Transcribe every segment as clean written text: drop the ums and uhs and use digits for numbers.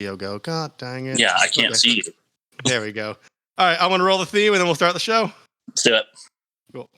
go. God dang it. Yeah, I can't see you. There we go. All right, I'm going to roll the theme and then we'll start the show. Let's do it. Cool.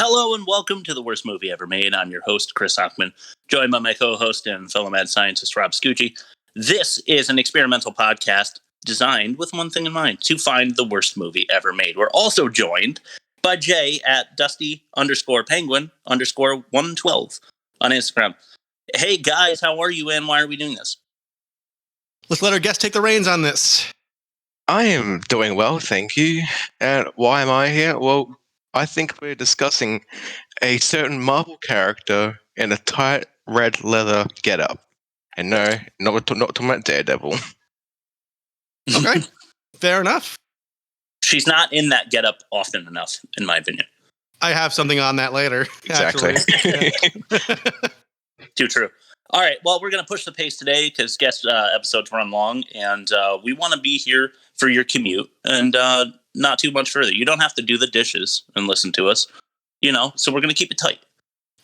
Hello and welcome to The Worst Movie Ever Made. I'm your host, Chris Hockman, joined by my co-host and fellow mad scientist, Rob Scucci. This is an experimental podcast designed with one thing in mind, to find the worst movie ever made. We're also joined by Jay at Dusty_Penguin_112 on Instagram. Hey guys, how are you and why are we doing this? Let's let our guest take the reins on this. I am doing well, thank you. And why am I here? Well, I think we're discussing a certain Marvel character in a tight red leather getup. And no, not talking about Daredevil. Okay, fair enough. She's not in that getup often enough, in my opinion. I have something on that later. Exactly. Too true. All right, well, we're going to push the pace today because guest episodes run long, and we want to be here for your commute and not too much further. You don't have to do the dishes and listen to us, so we're going to keep it tight.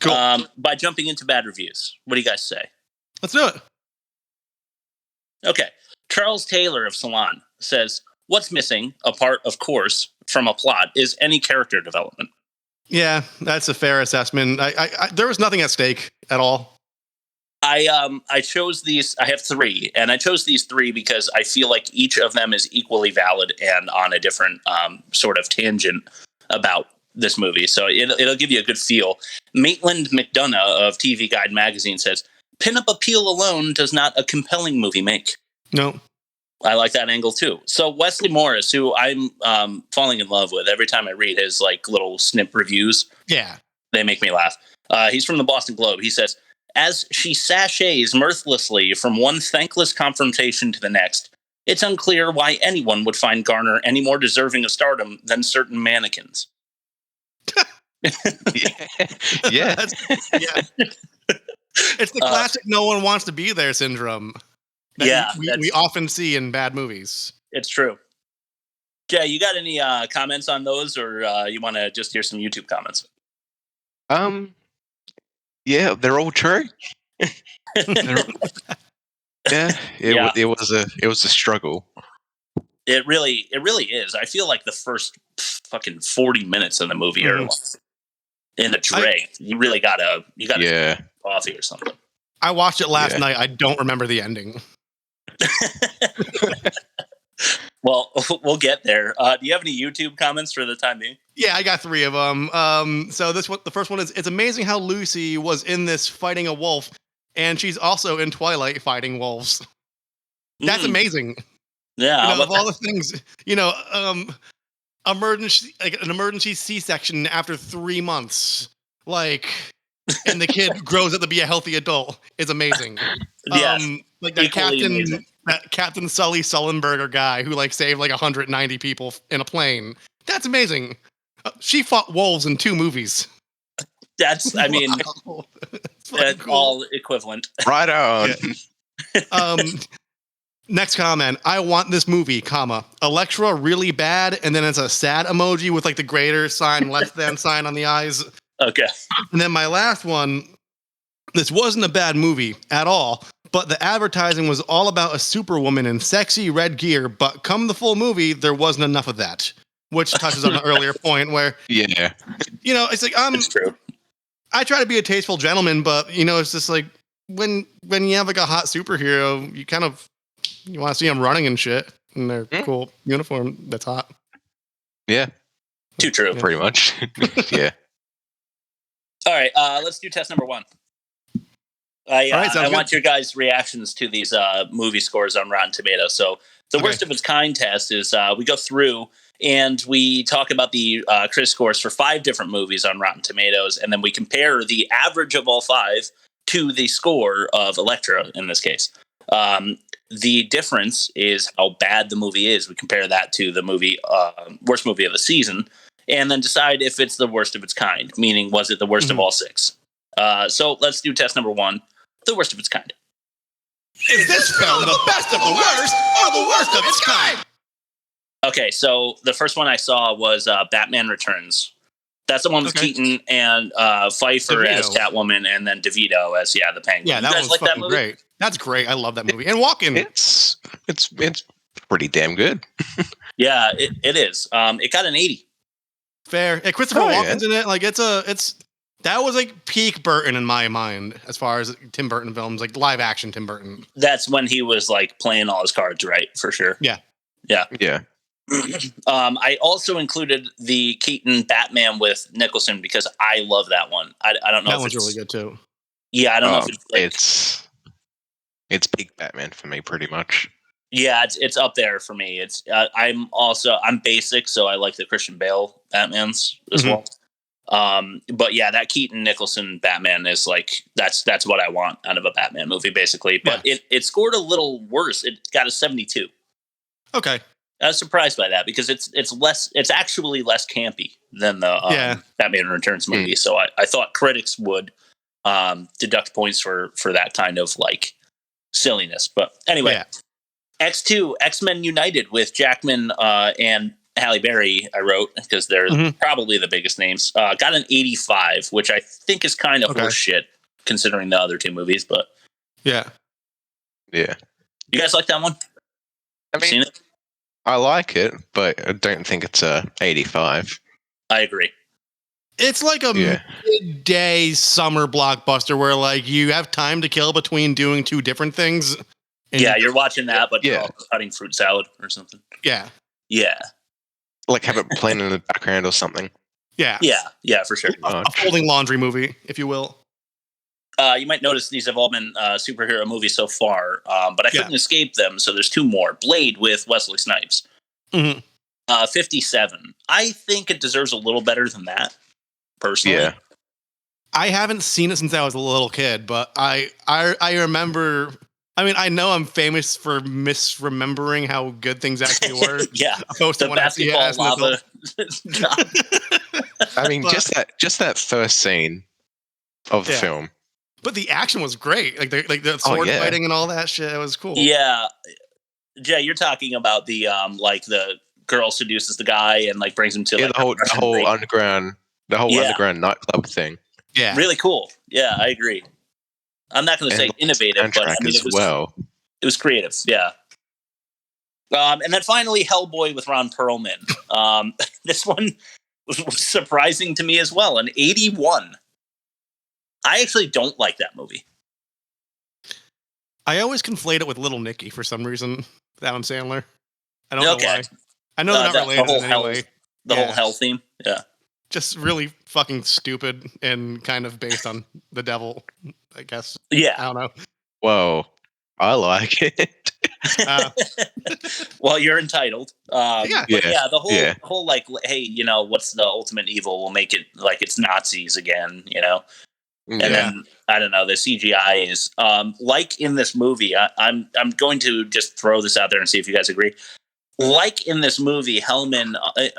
Cool. By jumping into bad reviews. What do you guys say? Let's do it. Okay. Charles Taylor of Salon says, what's missing, apart, of course, from a plot, is any character development. Yeah, that's a fair assessment. I there was nothing at stake at all. I chose these. I have three, and I chose these three because I feel like each of them is equally valid and on a different sort of tangent about this movie. So it'll give you a good feel. Maitland McDonough of TV Guide magazine says, "Pinup appeal alone does not a compelling movie make." No. I like that angle too. So Wesley Morris, who I'm falling in love with every time I read his little snip reviews. Yeah, they make me laugh. He's from the Boston Globe. He says, as she sashays mirthlessly from one thankless confrontation to the next, it's unclear why anyone would find Garner any more deserving of stardom than certain mannequins. Yeah. It's the classic no one wants to be there syndrome. We often see in bad movies. It's true. Jay, you got any comments on those, or you want to just hear some YouTube comments? Yeah, they're all true. It was a struggle. It really is. I feel like the first fucking 40 minutes of the movie are in the tray. You gotta coffee or something. I watched it last night. I don't remember the ending. Well, we'll get there. Do you have any YouTube comments for the time being? Yeah, I got three of them. So the first one is, it's amazing how Lucy was in this fighting a wolf, and she's also in Twilight fighting wolves. That's amazing. Yeah. Of all the things, an emergency C-section after 3 months, and the kid grows up to be a healthy adult is amazing. Yes. That Captain Sully Sullenberger guy who saved 190 people in a plane. That's amazing. She fought wolves in 2 movies. That's cool. all equivalent. Right on. Yeah. Next comment. I want this movie, Elektra really bad, and then it's a sad emoji with the greater sign, less than sign on the eyes. Okay. And then my last one, this wasn't a bad movie at all, but the advertising was all about a superwoman in sexy red gear, but come the full movie, there wasn't enough of that, which touches on an earlier point where, it's it's true. I try to be a tasteful gentleman, but, it's just when you have a hot superhero, you want to see them running and shit in their cool uniform that's hot. Yeah. Too true. Yeah. Pretty much. Yeah. All right, let's do test number 1. I want your guys' reactions to these movie scores on Rotten Tomatoes. So the worst of its kind test is we go through and we talk about the critic scores for 5 different movies on Rotten Tomatoes, and then we compare the average of all 5 to the score of Elektra in this case. The difference is how bad the movie is. We compare that to the movie worst movie of the season, and then decide if it's the worst of its kind. Meaning, was it the worst of all 6? So let's do test number 1: the worst of its kind. Is this film the best of the worst or the worst of its kind? Okay, so the first one I saw was Batman Returns. That's the one with Keaton and Pfeiffer DeVito as Catwoman, and then DeVito as the Penguin. Yeah, you that guys one's like that fucking movie? great. That's great. I love that movie. And Walken. It's pretty damn good. Yeah, it is. It got an 80. Fair. Yeah, Christopher Walken's in it. Like that was like peak Burton in my mind as far as Tim Burton films, like live action Tim Burton. That's when he was like playing all his cards right, for sure. Yeah. I also included the Keaton Batman with Nicholson because I love that one. I don't know that if one's it's really good too. Yeah, I don't know if it's like, it's peak Batman for me, pretty much. Yeah, it's up there for me. It's I'm basic, so I like the Christian Bale Batmans as well. But yeah, that Keaton Nicholson Batman is like that's what I want out of a Batman movie, basically. But it scored a little worse. It got a 72. Okay. I was surprised by that because it's actually less campy than the Batman Returns movie. So I thought critics would deduct points for that kind of like silliness. But anyway, X2, X-Men United with Jackman and Halle Berry, I wrote, because they're probably the biggest names. Got an 85, which I think is kind of horseshit considering the other 2 movies. But yeah. You guys like that one? I mean, seen it? I like it, but I don't think it's a 85. I agree. It's like a midday summer blockbuster where like you have time to kill between doing 2 different things. Yeah, you're watching that, but you're also cutting fruit salad or something. Yeah. Yeah. Like have it playing in the background or something. Yeah. Yeah, for sure. A folding laundry movie, if you will. You might notice these have all been superhero movies so far, but I couldn't escape them, so there's 2 more. Blade with Wesley Snipes. 57. I think it deserves a little better than that, personally. Yeah. I haven't seen it since I was a little kid, but I remember... I mean, I know I'm famous for misremembering how good things actually were. The basketball lava. I mean, just that first scene of the film. But the action was great. Like the sword fighting and all that shit. It was cool. Yeah. Jay, you're talking about the like the girl seduces the guy and like brings him to like the whole underground nightclub thing. Yeah. Really cool. Yeah, I agree. I'm not going to say innovative, but I mean, it was creative. Yeah. And then finally, Hellboy with Ron Perlman. This one was surprising to me as well. An 81. I actually don't like that movie. I always conflate it with Little Nicky for some reason. Adam Sandler. I don't know why. I know they're not related in any way. The whole hell theme. Yeah. Just really fucking stupid and kind of based on the devil, I guess. Yeah. I don't know. Whoa. I like it. Well, you're entitled. The whole like, hey, you know, what's the ultimate evil? We'll make it like it's Nazis again, you know? And then I don't know. The CGI is like in this movie. I'm going to just throw this out there and see if you guys agree. Like in this movie, Hellboy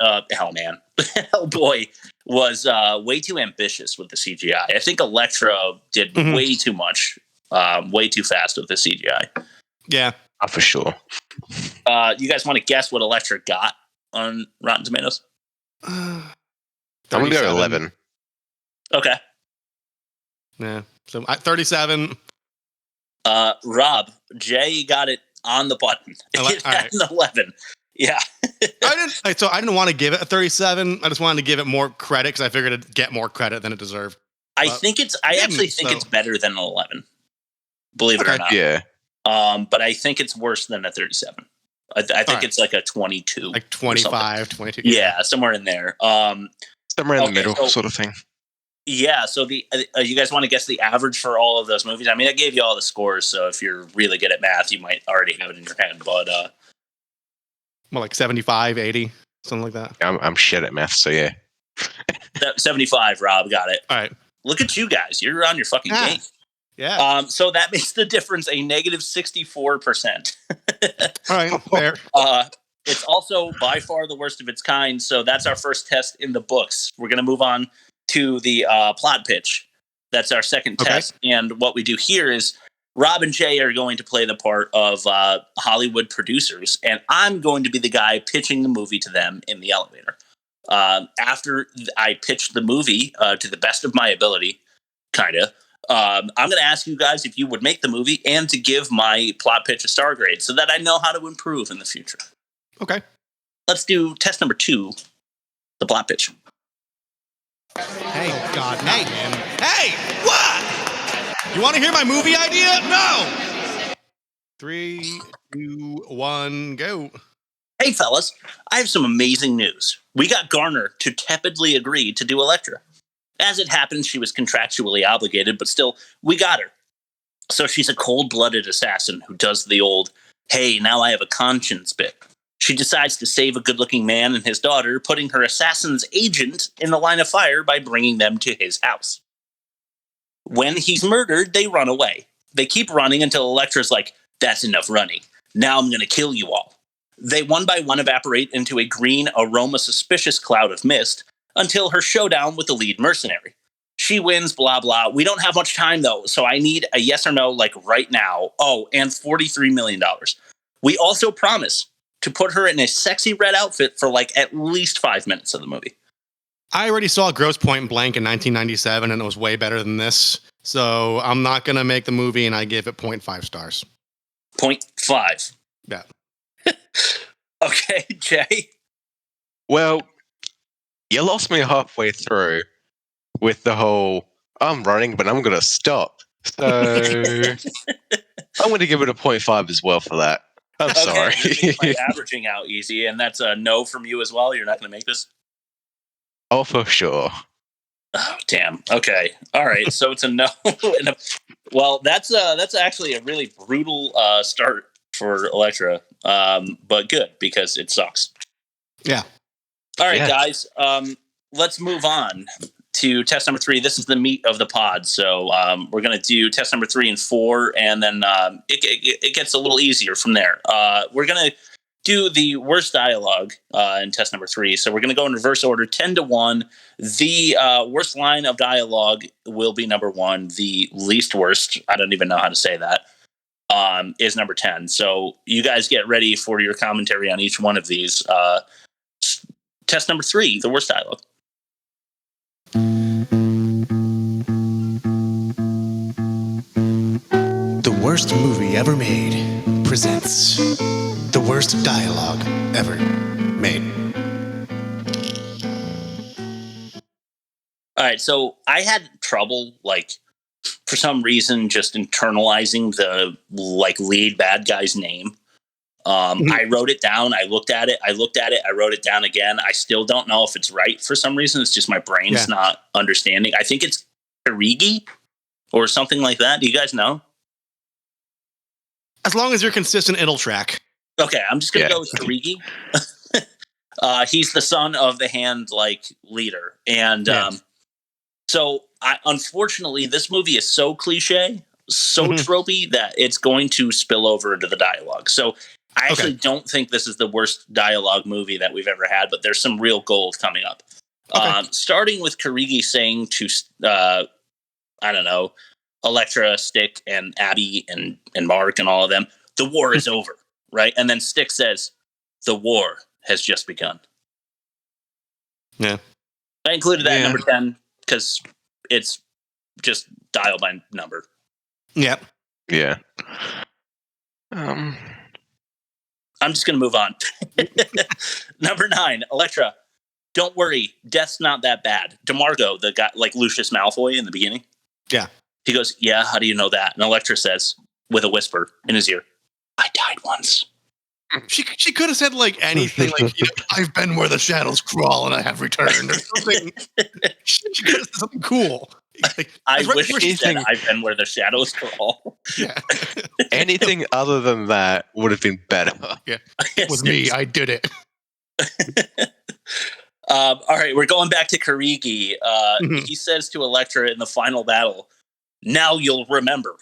was way too ambitious with the CGI. I think Elektra did way too much, way too fast with the CGI. Yeah, for sure. You guys want to guess what Elektra got on Rotten Tomatoes? I'm gonna go 11. Okay. Yeah. So 37. Rob, Jay got it on the button. It had an 11. Yeah. I didn't want to give it a 37. I just wanted to give it more credit because I figured it'd get more credit than it deserved. I actually think it's better than an 11. Believe it or not. Yeah. But I think it's worse than a 37. I think it's like a 22. Like 25, 22. Yeah, somewhere in there. Somewhere in the middle sort of thing. Yeah, so the you guys want to guess the average for all of those movies? I mean, I gave you all the scores, so if you're really good at math, you might already have it in your head. But well, like 75, 80, something like that. I'm shit at math, so yeah. 75, Rob got it. All right. Look at you guys. You're on your fucking game. Yeah. So that makes the difference a negative 64%. All right. Fair. It's also by far the worst of its kind. So that's our first test in the books. We're going to move on to the plot pitch. That's our second Okay. test. And what we do here is Rob and Jay are going to play the part of Hollywood producers, and I'm going to be the guy pitching the movie to them in the elevator. After I pitch the movie to the best of my ability, kind of, I'm going to ask you guys if you would make the movie and to give my plot pitch a star grade so that I know how to improve in the future. Okay. Let's do test number 2, the plot pitch. Hey, oh God, hey, man. Hey, what? You want to hear my movie idea? No. 3, 2, 1, go. Hey, fellas, I have some amazing news. We got Garner to tepidly agree to do Elektra. As it happens, she was contractually obligated, but still, we got her. So she's a cold-blooded assassin who does the old, hey, now I have a conscience bit. She decides to save a good-looking man and his daughter, putting her assassin's agent in the line of fire by bringing them to his house. When he's murdered, they run away. They keep running until Elektra's like, that's enough running. Now I'm going to kill you all. They one by one evaporate into a green, aroma-suspicious cloud of mist until her showdown with the lead mercenary. She wins, blah, blah. We don't have much time, though, so I need a yes or no, like right now. Oh, and $43 million. We also promise to put her in a sexy red outfit for like at least 5 minutes of the movie. I already saw Grosse Point Blank in 1997, and it was way better than this. So I'm not going to make the movie, and I give it 0.5 stars. 0.5. Yeah. Okay, Jay. Well, you lost me halfway through with the whole, I'm running, but I'm going to stop. So I'm going to give it a 0.5 as well for that. I'm sorry. This makes my averaging out easy, and that's a no from you as well. You're not going to make this? Oh, for sure. Oh, damn. Okay. All right. So it's a no. Well, that's actually a really brutal start for Elektra, but good because it sucks. Yeah. All right, Yeah. guys. Let's move on to test number 3. This is the meat of the pod. So we're going to do test number 3 and 4, and then it gets a little easier from there. We're going to do the worst dialogue in test number 3. So we're going to go in reverse order, 10-1. The worst line of dialogue will be number 1. The least worst, I don't even know how to say that, is number 10. So you guys get ready for your commentary on each one of these. Test number 3, the worst dialogue. The worst movie ever made presents the worst dialogue ever made. All right, so I had trouble, like, for some reason, just internalizing the like lead bad guy's name. I wrote it down. I looked at it. I wrote it down again. I still don't know if it's right for some reason. It's just my brain's not understanding. I think it's Karigi or something like that. Do you guys know? As long as you're consistent, it'll track. Okay, I'm just gonna go with Karigi. He's the son of the hand leader, and so unfortunately, this movie is so cliche, so tropey that it's going to spill over into the dialogue. So I actually don't think this is the worst dialogue movie that we've ever had, but there's some real gold coming up. Starting with Karigi saying to, I don't know, Elektra, Stick, and Abby, and Mark, and all of them, the war is over, right? And then Stick says, the war has just begun. Yeah. I included that in number 10 because it's just dial by number. Yep. Yeah. I'm just going to move on. Number 9, Elektra. Don't worry, death's not that bad. DeMarco, the guy like Lucius Malfoy in the beginning. Yeah. He goes, yeah, how do you know that? And Elektra says, with a whisper in his ear, I died once. She could have said like anything, like, I've been where the shadows crawl and I have returned, or something. She could have said something cool. Like, I wish she said, I've been where the shadows crawl. Yeah. Anything other than that would have been better. Yeah. It was me. I did it. All right, we're going back to Karigi. He says to Elektra in the final battle, now you'll remember.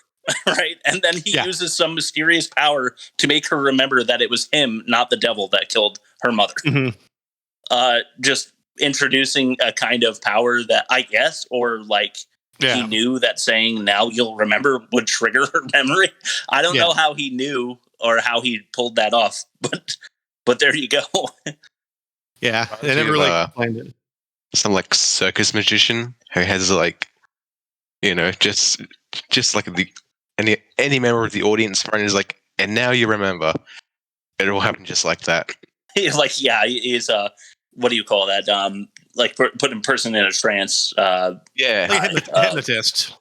Right? And then he uses some mysterious power to make her remember that it was him, not the devil, that killed her mother. Just introducing a kind of power that I guess, or like he knew that saying now you'll remember would trigger her memory. I don't know how he knew or how he pulled that off, but there you go. Yeah, they never really explained it. Some like circus magician who has like, just like any member of the audience friend is like, and now you remember. It will happen just like that. He's like, he's what do you call that? Like putting person in a trance. Hypnotist.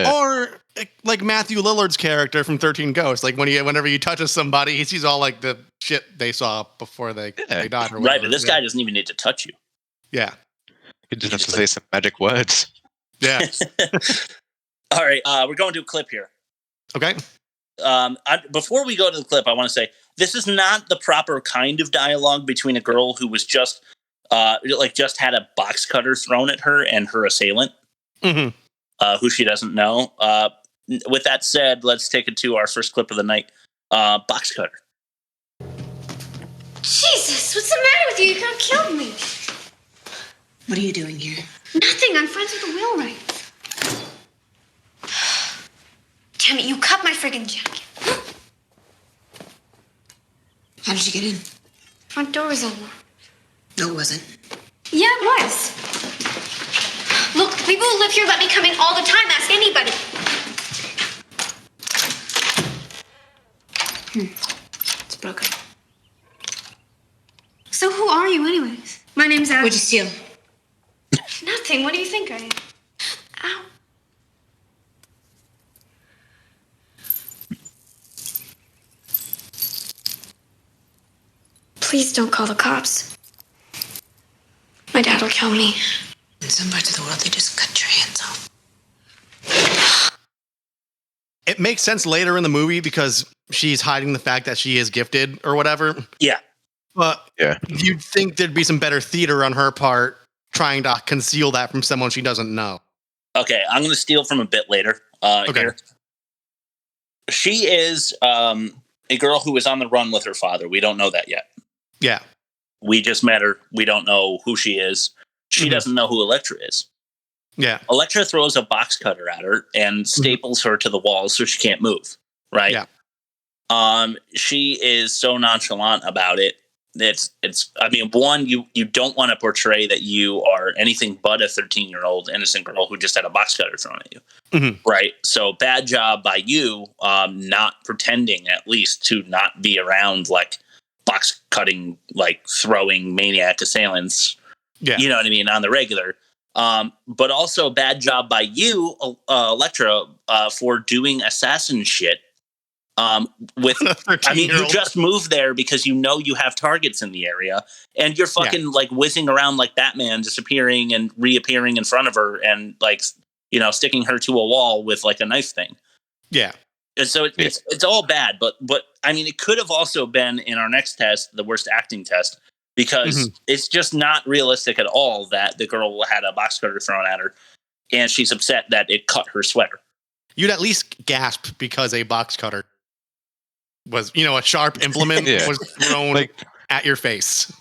Or like Matthew Lillard's character from 13 Ghosts. Like whenever you touches somebody, he sees all like the shit they saw before they died. Or whatever. Right, but this guy doesn't even need to touch you. Yeah. You just have to say some magic words. Yeah. All right, we're going to a clip here. Okay. Before we go to the clip, I want to say this is not the proper kind of dialogue between a girl who was just had a box cutter thrown at her and her assailant, who she doesn't know. With that said, let's take it to our first clip of the night. Box cutter. Jesus, what's the matter with you? You're gonna kill me. What are you doing here? Nothing. I'm friends with the wheelwrights. Damn it, you cut my friggin' jacket. How did you get in? Front door was unlocked. No, it wasn't. Yeah, it was. Look, people who live here let me come in all the time. Ask anybody. It's broken. So who are you anyways? My name's Al. What'd you steal? Nothing. What do you think I am? Ow. Please don't call the cops. My dad will kill me. In some parts of the world, they just cut your hands off. It makes sense later in the movie because she's hiding the fact that she is gifted or whatever. Yeah. But you'd think there'd be some better theater on her part trying to conceal that from someone she doesn't know. Okay, I'm going to steal from a bit later. Here. She is a girl who is on the run with her father. We don't know that yet. Yeah. We just met her. We don't know who she is. She doesn't know who Elektra is. Yeah. Elektra throws a box cutter at her and staples her to the wall so she can't move. Right? Yeah. She is so nonchalant about it. It's I mean, one, you don't want to portray that you are anything but a 13-year-old innocent girl who just had a box cutter thrown at you. Right? So bad job by you not pretending at least to not be around like box cutting, like throwing maniac assailants. Yeah. You know what I mean? On the regular. But also bad job by you, Elektra, for doing assassin shit. With, I mean, you just moved there because you know you have targets in the area, and you're fucking like whizzing around like Batman, disappearing and reappearing in front of her, and like sticking her to a wall with like a knife thing. Yeah, and so it's all bad. But I mean, it could have also been in our next test, the worst acting test, because it's just not realistic at all that the girl had a box cutter thrown at her, and she's upset that it cut her sweater. You'd at least gasp because a box cutter was, a sharp implement was thrown at your face.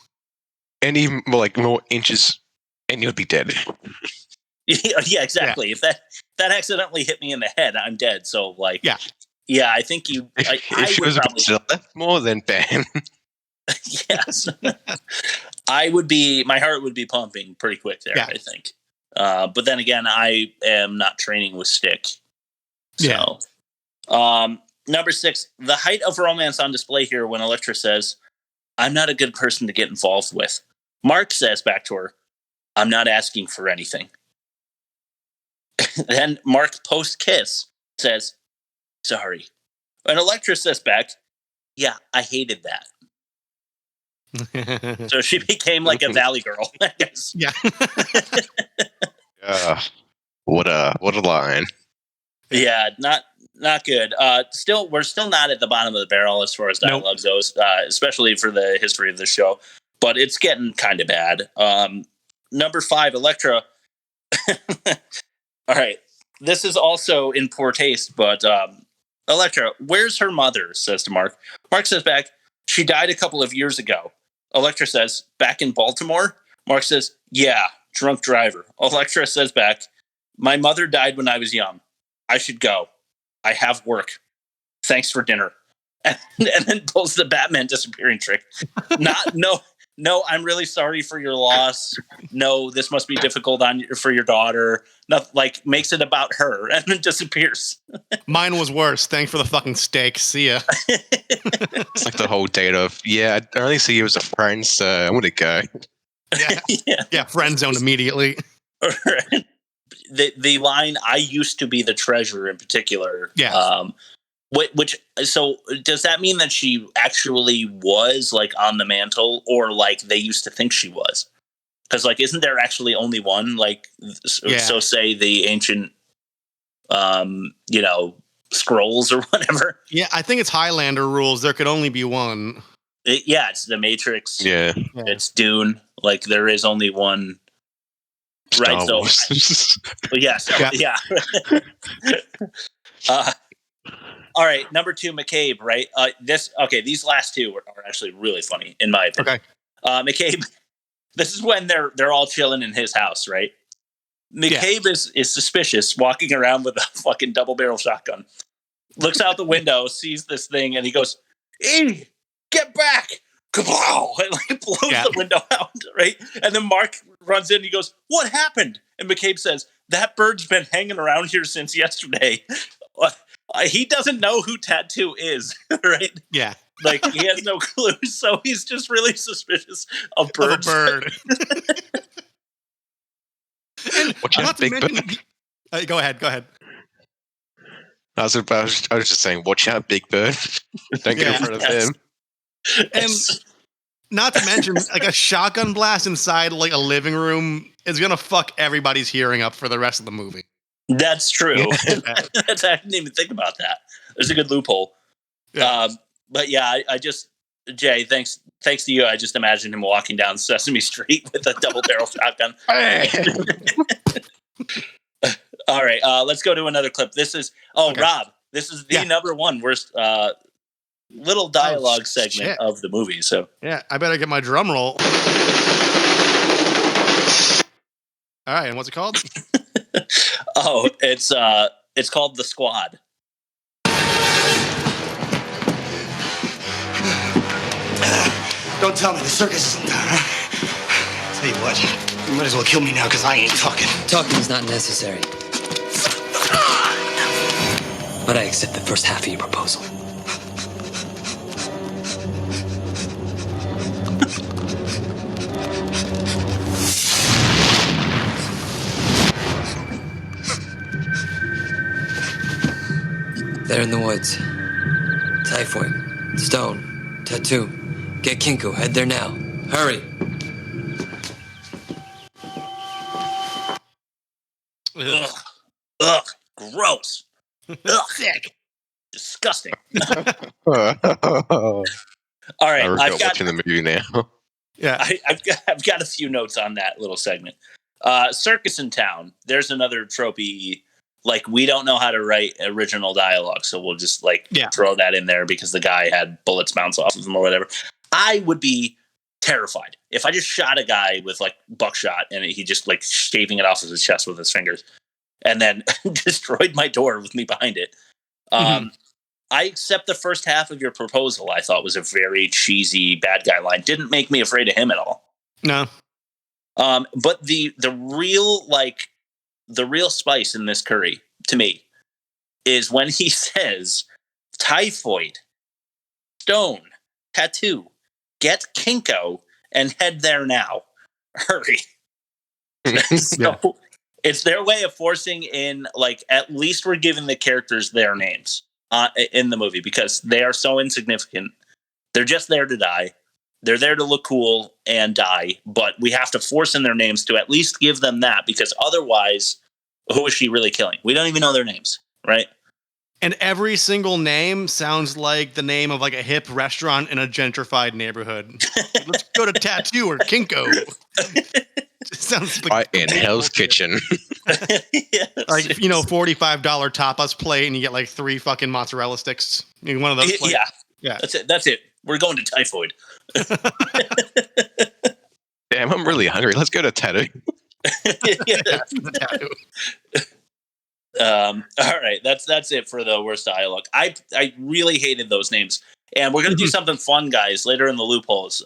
Any more inches and you'd be dead. Yeah, exactly. Yeah. If that accidentally hit me in the head, I'm dead. So yeah, I think you. If she was probably to the left more, then bam. Yes, my heart would be pumping pretty quick there. Yeah. I think. But then again, I am not training with stick. So, number 6, the height of romance on display here when Elektra says, "I'm not a good person to get involved with." Mark says back to her, "I'm not asking for anything." Then Mark, post-kiss, says, "Sorry." And Elektra says back, "Yeah, I hated that." So she became like a valley girl, I guess. Yeah. What a line. Yeah, not good. We're still not at the bottom of the barrel as far as dialogue goes, especially for the history of the show. But it's getting kind of bad. Number 5, Elektra. All right. this is also in poor taste, but Elektra, where's her mother? Says to Mark. Mark says back, she died a couple of years ago. Elektra says, back in Baltimore? Mark says, yeah, drunk driver. Elektra says back, my mother died when I was young. I should go. I have work. Thanks for dinner. And then pulls the Batman disappearing trick. No, I'm really sorry for your loss. No, this must be difficult for your daughter. Like, makes it about her and then disappears. Mine was worse. Thanks for the fucking steak. See ya. It's like the whole date of, I only see you as a friend, so I'm going to go. Yeah, friend zone immediately. The line, I used to be the treasure in particular. Yeah. So does that mean that she actually was like on the mantle, or like they used to think she was? Because like, isn't there actually only one? Like, so say the ancient, scrolls or whatever. Yeah, I think it's Highlander rules. There could only be one. It's the Matrix. Yeah. It's Dune. Like, there is only one. Right. Star So, yeah. All right, number 2, McCabe. Right. These last two are actually really funny in my opinion. Okay. McCabe. This is when they're all chilling in his house, right? McCabe is suspicious, walking around with a fucking double barrel shotgun. Looks out the window, sees this thing, and he goes, "Hey, get back!" Kablow! And like blows the window out, right? And then Mark runs in and he goes, "What happened?" And McCabe says, "That bird's been hanging around here since yesterday." He doesn't know who Tattoo is, right? Yeah. Like, he has no clue, so he's just really suspicious of birds. Of a bird. Watch out, big bird. Go ahead. I was just saying, watch out, big bird. Don't get in front of him. And not to mention, like, a shotgun blast inside like a living room is gonna fuck everybody's hearing up for the rest of the movie. That's true. I didn't even think about that. There's a good loophole. Yeah. But yeah, I just, Jay, thanks to you, I just imagined him walking down Sesame Street with a double barrel shotgun. All right, let's go to another clip. This is Rob. This is the number one worst little dialogue segment of the movie. So yeah, I better get my drum roll. All right, and what's it called? It's called The Squad. Don't tell me the circus isn't done, huh? Tell you what, you might as well kill me now, because I ain't talking. Talking is not necessary. But I accept the first half of your proposal. They're in the woods. Typhoid, Stone, Tattoo. Get Kinko. Head there now. Hurry. Ugh. Gross. Ugh. Sick. Disgusting. All right, I've got watching the movie now. Yeah, I've got a few notes on that little segment. Circus in Town. There's another tropey. Like, we don't know how to write original dialogue, so we'll just throw that in there because the guy had bullets bounce off of him or whatever. I would be terrified if I just shot a guy with like buckshot and he just like shaving it off of his chest with his fingers and then destroyed my door with me behind it. I accept the first half of your proposal. I thought was a very cheesy bad guy line. Didn't make me afraid of him at all. No. But the real spice in this curry to me is when he says Typhoid, Stone, Tattoo, get Kinko and head there now. Hurry. So it's their way of forcing in, like, at least we're giving the characters their names in the movie because they are so insignificant. They're just there to die. They're there to look cool and die, but we have to force in their names to at least give them that because otherwise, who is she really killing? We don't even know their names, right? And every single name sounds like the name of like a hip restaurant in a gentrified neighborhood. Let's go to Tattoo or Kinko. Sounds Right in Hell's Kitchen. Yeah, like $45 tapas plate, and you get like 3 fucking mozzarella sticks. One of those. Plates. Yeah. That's it. We're going to Typhoid. Damn, I'm really hungry. Let's go to Tattoo. All right, that's it for the worst dialogue. I really hated those names, and we're gonna do something fun, guys, later in the loopholes.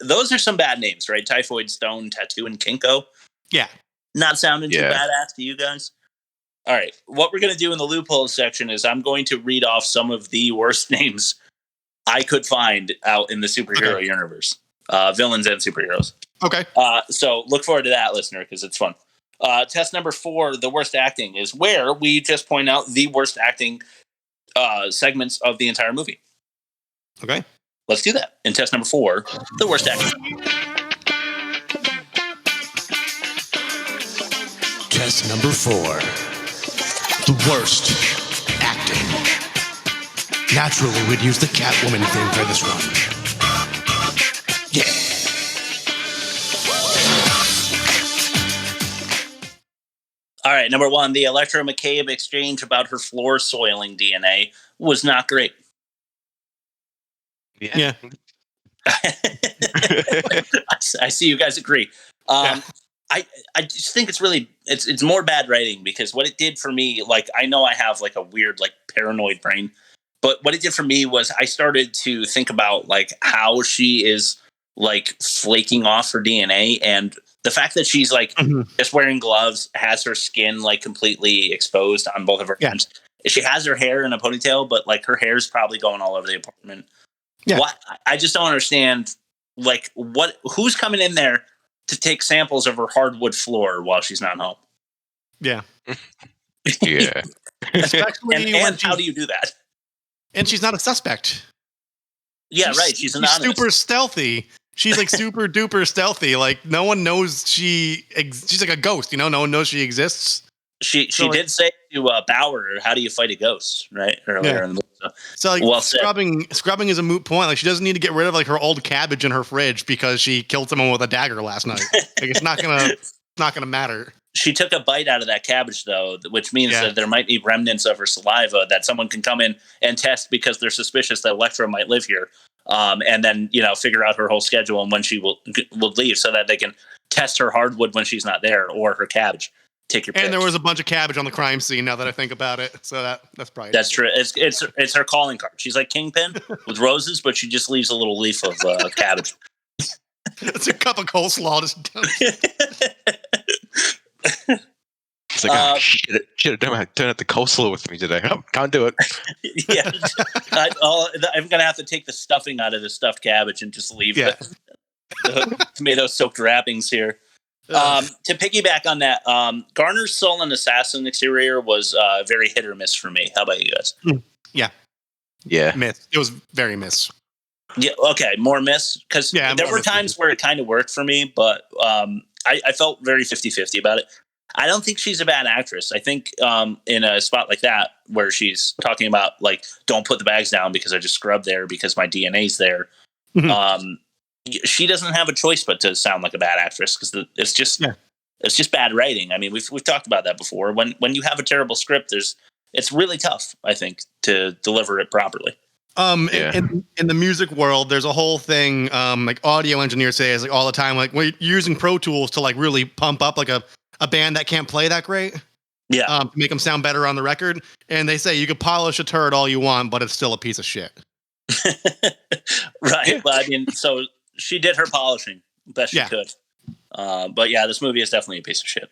Those are some bad names, right? Typhoid, Stone, Tattoo, and Kinko. Yeah, not sounding too badass to you guys. All right, what we're gonna do in the loopholes section is I'm going to read off some of the worst names I could find out in the superhero universe, villains and superheroes. Okay. So look forward to that, listener, because it's fun. Test number 4, the worst acting, is where we just point out the worst acting segments of the entire movie. Okay. Let's do that. In test number 4, the worst acting. Test number 4, the worst acting. Naturally, we'd use the Catwoman theme for this run. Yeah. All right, number 1, the Elektra McCabe exchange about her floor soiling DNA was not great. Yeah. I see you guys agree. I just think it's more bad writing, because what it did for me, like, I know I have like a weird like paranoid brain, but what it did for me was I started to think about like how she is like flaking off her DNA, and the fact that she's like just wearing gloves, has her skin like completely exposed on both of her arms. She has her hair in a ponytail, but like her hair's probably going all over the apartment. Yeah. What? I just don't understand, like, who's coming in there to take samples of her hardwood floor while she's not home? Yeah. Yeah. Especially and how do you do that? And she's not a suspect. Yeah, right. She's anonymous. Super stealthy. She's like super duper stealthy. Like, no one knows she's like a ghost, No one knows she exists. She did say to Bauer, "How do you fight a ghost?" Right earlier in the movie. So like, scrubbing is a moot point. Like, she doesn't need to get rid of like her old cabbage in her fridge because she killed someone with a dagger last night. Like, it's not gonna matter. She took a bite out of that cabbage, though, which means that there might be remnants of her saliva that someone can come in and test because they're suspicious that Elektra might live here, and then figure out her whole schedule and when she will leave, so that they can test her hardwood when she's not there, or her cabbage. Take your pick. And there was a bunch of cabbage on the crime scene. Now that I think about it, so that's probably true. It's her calling card. She's like Kingpin with roses, but she just leaves a little leaf of cabbage. It's a cup of coleslaw. It's like, shit, don't have the coleslaw with me today. Oh, can't do it. Yeah, I'm gonna have to take the stuffing out of the stuffed cabbage and just leave the tomato-soaked wrappings here. To piggyback on that, Garner's Soul and Assassin exterior was very hit or miss for me. How about you guys? Yeah. Miss. It was very miss. Yeah. Okay. More miss, because there were times where it kind of worked for me, but I felt very 50-50 about it. I don't think she's a bad actress. I think in a spot like that where she's talking about like, don't put the bags down because I just scrubbed there because my DNA's there. She doesn't have a choice but to sound like a bad actress, because it's just bad writing. I mean, we've talked about that before. When you have a terrible script, it's really tough, I think, to deliver it properly. In the music world, there's a whole thing like audio engineers say is like all the time, like, we're using Pro Tools to like really pump up like a band that can't play that great. Yeah. To make them sound better on the record. And they say you could polish a turd all you want, but it's still a piece of shit. Right. Well, I mean, so she did her polishing best she could. But yeah, this movie is definitely a piece of shit.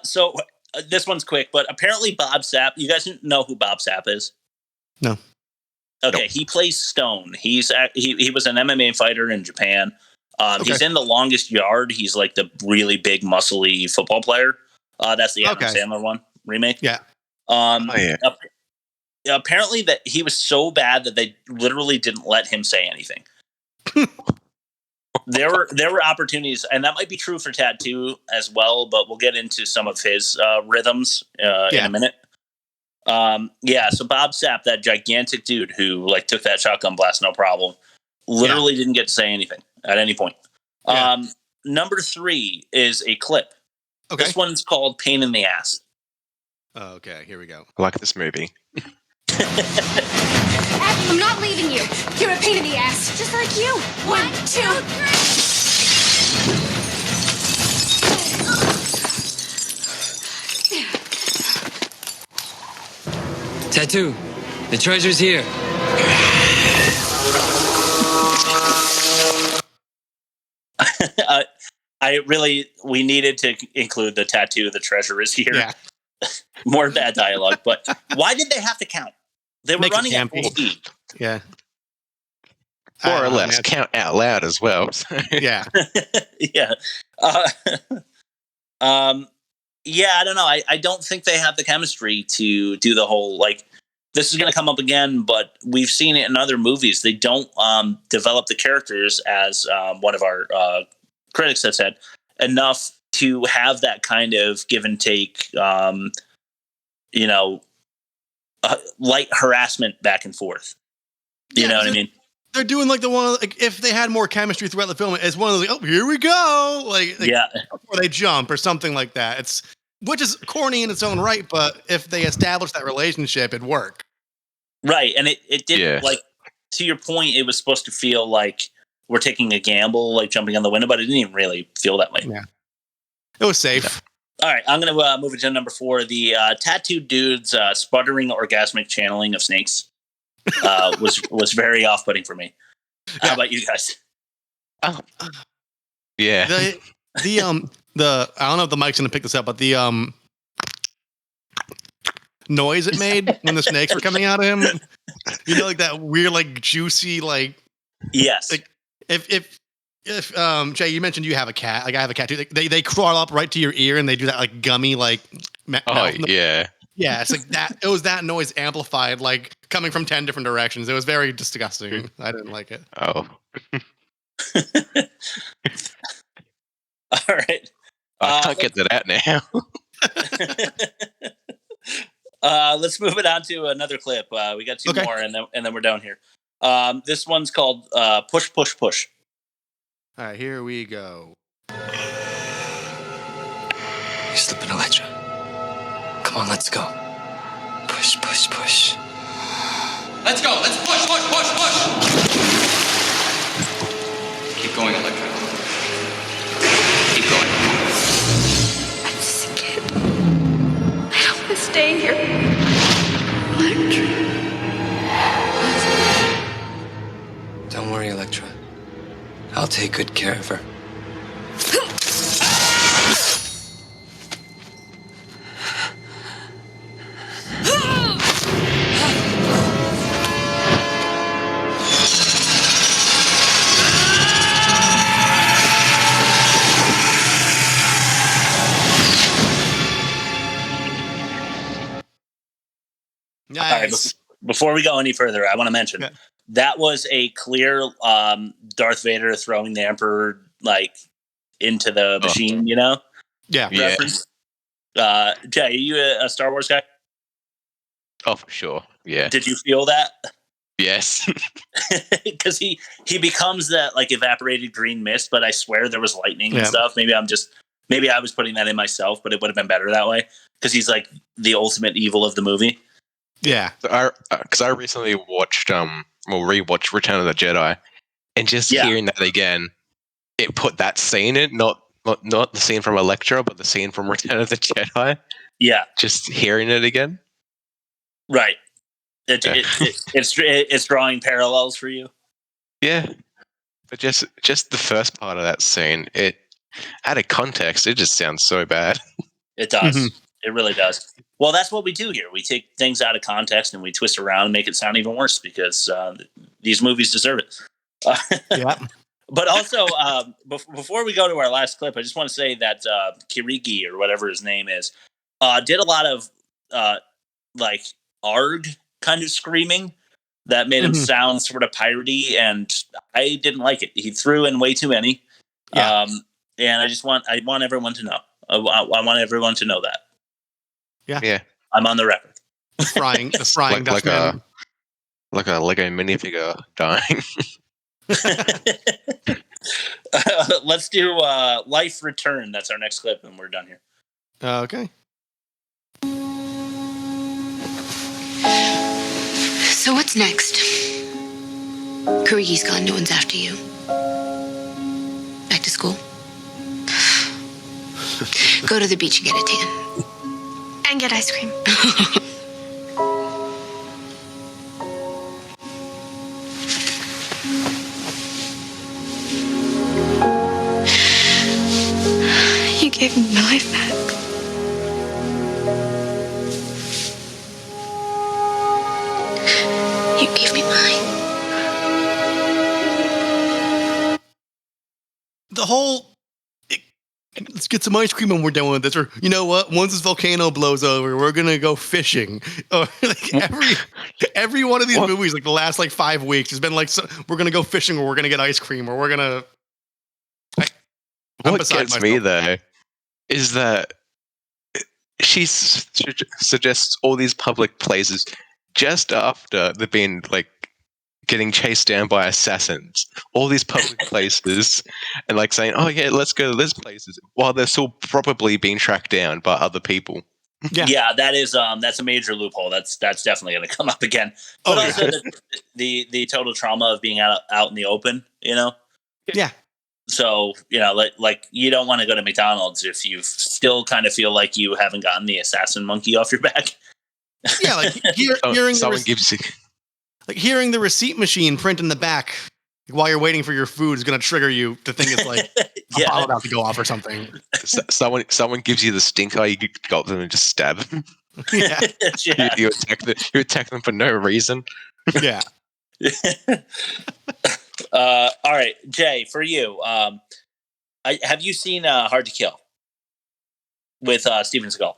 So this one's quick, but apparently Bob Sapp, you guys know who Bob Sapp is? No. Okay, nope. He plays Stone. He was an MMA fighter in Japan. He's in The Longest Yard. He's like the really big, muscly football player. That's the Adam Sandler one remake. Yeah. Apparently that he was so bad that they literally didn't let him say anything. There were opportunities, and that might be true for Tattoo as well, but we'll get into some of his rhythms in a minute. So Bob Sapp, that gigantic dude who like took that shotgun blast no problem, literally didn't get to say anything at any point. number 3 is a clip. Okay. This one's called "Pain in the Ass." Oh, okay, here we go. I like this movie. I'm not leaving you. You're a pain in the ass, just like you. 1, 2, 3. Tattoo. The treasure's here. We needed to include the tattoo. The treasure is here. Yeah. More bad dialogue, but why did they have to count? They were Make it running at full campy. speed. Yeah. More or less, man. count out loud as well. Yeah. Yeah. Yeah, I don't know. I don't think they have the chemistry to do the whole, like, this is going to come up again, but we've seen it in other movies. They don't develop the characters, as one of our critics has said, enough to have that kind of give and take, light harassment back and forth. You know what I mean? They're doing like the one, like if they had more chemistry throughout the film, it's one of those, like, oh, here we go. Like Yeah. Or they jump or something like that. Which is corny in its own right, but if they establish that relationship, it'd work. Right. And it did, like, to your point, it was supposed to feel like we're taking a gamble, like jumping on the window, but it didn't even really feel that way. Yeah. It was safe. All right, I'm going to move it to number 4. The tattooed dude's sputtering orgasmic channeling of snakes was very off-putting for me. How about you guys? Oh. Yeah. The I don't know if the mic's gonna pick this up, but the noise it made when the snakes were coming out of him, like that weird, like juicy, like, yes. Like if Jay, you mentioned you have a cat. Like I have a cat too. They crawl up right to your ear and they do that like gummy like. Yeah. Yeah, it's like that. It was that noise amplified, like coming from 10 different directions. It was very disgusting. I didn't like it. Oh. All right. I can't get to that now. Let's move it on to another clip. We got 2 more, and then we're down here. This one's called "Push, Push, Push." All right, here we go. You're slipping, Elektra. Come on, let's go. Push, push, push. Let's go. Let's push, push, push, push. Keep going, Elektra. Keep going. I'm just a kid. I don't want to stay here. Electra. Don't worry, Elektra. I'll take good care of her. Nice. All right, before we go any further, I want to mention that was a clear Darth Vader throwing the Emperor like into the machine. You know? Yeah. Reference. Jay, are you a Star Wars guy? Oh, for sure. Yeah. Did you feel that? Yes. Because he becomes that like evaporated green mist, but I swear there was lightning and stuff. Maybe I was putting that in myself, but it would have been better that way because he's like the ultimate evil of the movie. Yeah. Because I recently watched rewatched Return of the Jedi, and just hearing that again, it put that scene in, not the scene from Elektra, but the scene from Return of the Jedi. Yeah. Just hearing it again. Right. It's drawing parallels for you. Yeah. But just the first part of that scene, it out of context, it just sounds so bad. It does. Mm-hmm. It really does. Well, that's what we do here. We take things out of context and we twist around and make it sound even worse because these movies deserve it. Yeah. But also, before we go to our last clip, I just want to say that Kirigi, or whatever his name is, did a lot of like ARG kind of screaming that made him sound sort of piratey, and I didn't like it. He threw in way too many. Yeah. And I want everyone to know. I want everyone to know that. Yeah. I'm on the record. The frying like a Lego minifigure dying. Let's do Life Return. That's our next clip, and we're done here. Okay. So what's next? Kurigi's gone. No one's after you. Back to school? Go to the beach and get a tan. And get ice cream. You gave me my life back. You gave me mine. The whole let's get some ice cream when we're done with this, or you know what? Once this volcano blows over, we're gonna go fishing. Or like every one of these movies, like the last like 5 weeks, has been like we're gonna go fishing, or we're gonna get ice cream, or we're gonna. What gets me though is that she suggests all these public places just after they've been like getting chased down by assassins. All these public places, and like saying, "Oh yeah, let's go to these places," while they're still probably being tracked down by other people. Yeah, that is that's a major loophole. That's definitely going to come up again. But also the total trauma of being out in the open, you know. Yeah. So you know, like you don't want to go to McDonald's if you still kind of feel like you haven't gotten the assassin monkey off your back. Yeah, like hearing someone gives you. Like hearing the receipt machine print in the back while you're waiting for your food is going to trigger you to think it's like a bomb about to go off or something. Someone gives you the stink eye, you go up to them and just stab them. Yeah. You attack them for no reason. Yeah. All right, Jay, for you, have you seen Hard to Kill with Steven Seagal?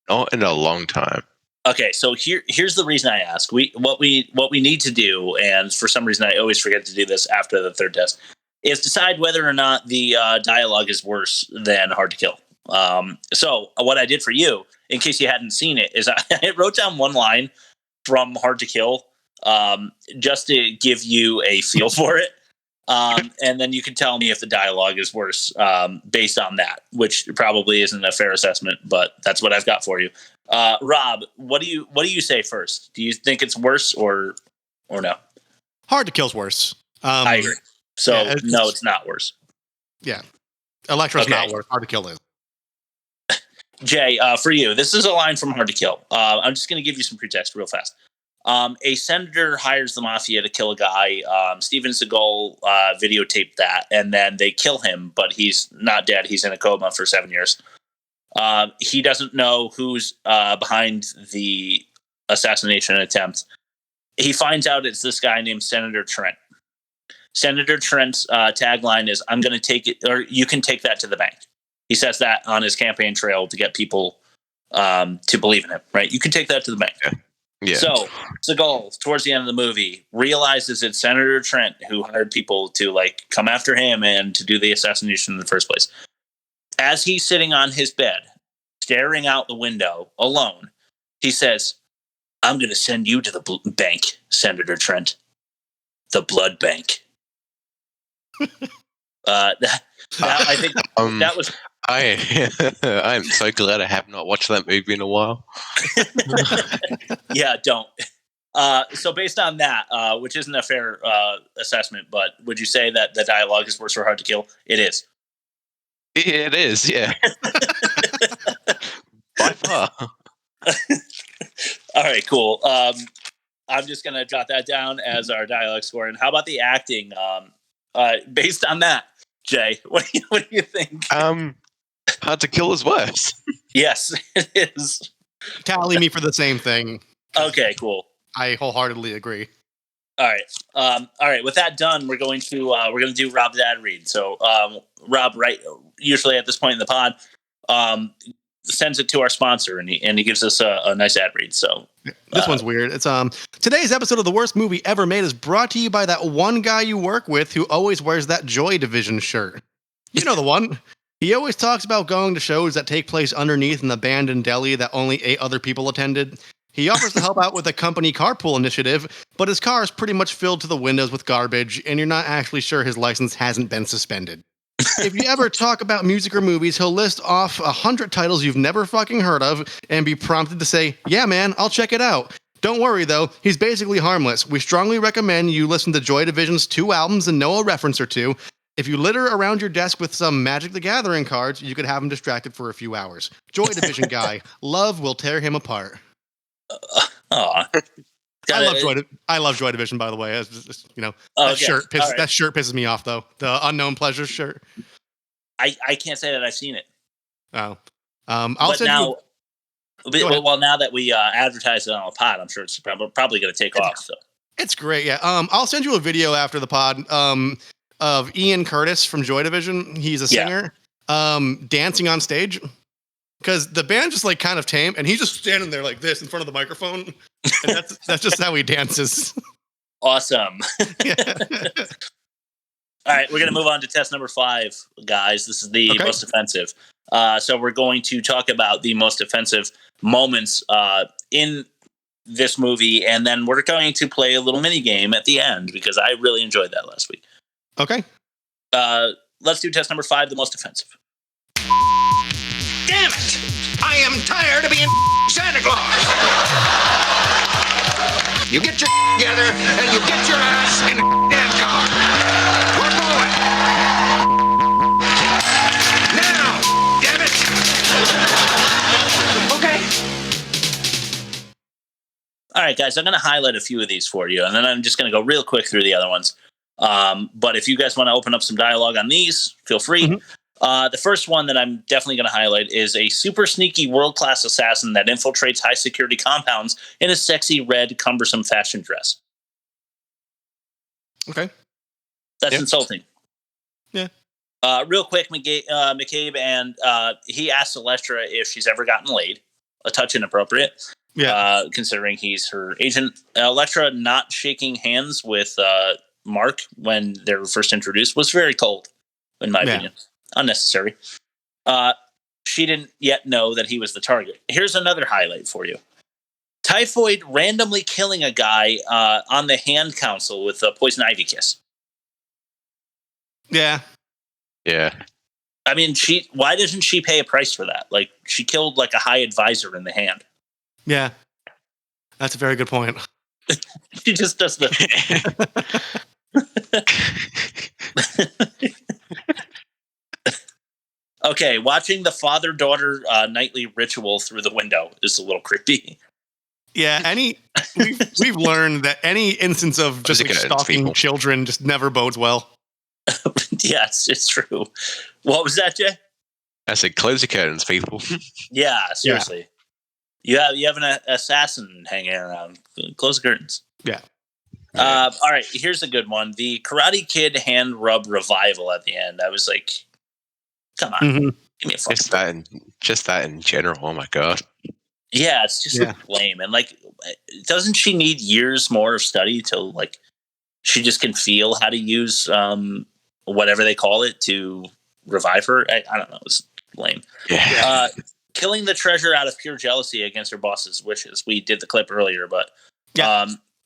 Not in a long time. Okay, so here's the reason I ask. What we need to do, and for some reason I always forget to do this after the third test, is decide whether or not the dialogue is worse than Hard to Kill. So what I did for you, in case you hadn't seen it, is I wrote down one line from Hard to Kill, just to give you a feel for it. And then you can tell me if the dialogue is worse based on that, which probably isn't a fair assessment, but that's what I've got for you. Rob, what do you say first? Do you think it's worse or no? Hard to Kill's worse. I agree. So yeah, no, it's not worse. Yeah, Elektra's not worse. Hard to Kill is. Jay, for you, this is a line from Hard to Kill. I'm just going to give you some pretext real fast. A senator hires the mafia to kill a guy. Steven Seagal videotaped that, and then they kill him, but he's not dead. He's in a coma for 7 years. He doesn't know who's behind the assassination attempt. He finds out it's this guy named Senator Trent. Senator Trent's tagline is, "I'm going to take it, or you can take that to the bank." He says that on his campaign trail to get people to believe in him, right? You can take that to the bank. Yeah. So Seagal, towards the end of the movie, realizes it's Senator Trent who hired people to like come after him and to do the assassination in the first place. As he's sitting on his bed, staring out the window alone, he says, "I'm going to send you to the bank, Senator Trent. The blood bank." I think that was. I'm so glad I have not watched that movie in a while. Yeah, don't. So based on that, which isn't a fair assessment, but would you say that the dialogue is worse or Hard to Kill? It is. It is, yeah. By far. All right, cool. I'm just going to jot that down as our dialogue score. And how about the acting? Based on that, Jay, what do you think? Hard to Kill is worse. Yes, it is. Tally me for the same thing. Okay, cool. I wholeheartedly agree. All right. All right. With that done, we're going to do Rob's ad read. So, Rob, right, usually at this point in the pod, sends it to our sponsor, and he gives us a nice ad read. So this one's weird. It's today's episode of The Worst Movie Ever Made is brought to you by that one guy you work with who always wears that Joy Division shirt. You know the one. He always talks about going to shows that take place underneath an abandoned deli that only 8 other people attended. He offers to help out with a company carpool initiative, but his car is pretty much filled to the windows with garbage, and you're not actually sure his license hasn't been suspended. If you ever talk about music or movies, he'll list off 100 titles you've never fucking heard of and be prompted to say, yeah, man, I'll check it out. Don't worry, though. He's basically harmless. We strongly recommend you listen to Joy Division's 2 albums and know a reference or two. If you litter around your desk with some Magic the Gathering cards, you could have him distracted for a few hours. Joy Division guy. Love will tear him apart. Aw. I love Joy Division, by the way. That Okay. shirt All right. that shirt pisses me off, though. The Unknown Pleasures shirt. I can't say that I've seen it. Oh. Now that we advertise it on a pod, I'm sure it's probably going to take off. So It's great, yeah. I'll send you a video after the pod of Ian Curtis from Joy Division. He's a singer, dancing on stage. Because the band just like kind of tame, and he's just standing there like this in front of the microphone, and that's just how he dances. awesome. Yeah. All right, we're going to move on to test number 5, guys. This is the most offensive. So we're going to talk about the most offensive moments in this movie, and then we're going to play a little mini game at the end because I really enjoyed that last week. Okay. Let's do test number 5, the most offensive. Damn it! I am tired of being Santa Claus! You get your together and you get your ass in the damn car. We're going. Now, damn it! Okay. All right, guys, I'm going to highlight a few of these for you, and then I'm just going to go real quick through the other ones. But if you guys want to open up some dialogue on these, feel free. Mm-hmm. The first one that I'm definitely going to highlight is a super sneaky world-class assassin that infiltrates high-security compounds in a sexy red, cumbersome fashion dress. Okay. That's insulting. Yeah. Real quick, McCabe, and he asked Elektra if she's ever gotten laid. A touch inappropriate. Yeah. Considering he's her agent. Elektra not shaking hands with Mark when they were first introduced was very cold, in my opinion. Unnecessary. She didn't yet know that he was the target. Here's another highlight for you. Typhoid randomly killing a guy on the hand council with a poison ivy kiss. Yeah. Yeah. I mean, why doesn't she pay a price for that? Like, she killed like a high advisor in the hand. Yeah. That's a very good point. She just does the... Okay, watching the father-daughter nightly ritual through the window is a little creepy. Yeah, we've learned that any instance of just like stalking children just never bodes well. Yes, it's true. What was that, Jay? I said, close the curtains, people. Yeah, seriously. Yeah. You have an assassin hanging around. Close the curtains. Yeah. All right, here's a good one. The Karate Kid hand rub revival at the end. I was like, come on. Mm-hmm. Give me a fucking Just that in general. Oh my god. Yeah, it's just lame. And like, doesn't she need years more of study till like she just can feel how to use whatever they call it to revive her? I don't know. It's lame. Yeah. Killing the treasure out of pure jealousy against her boss's wishes. We did the clip earlier, but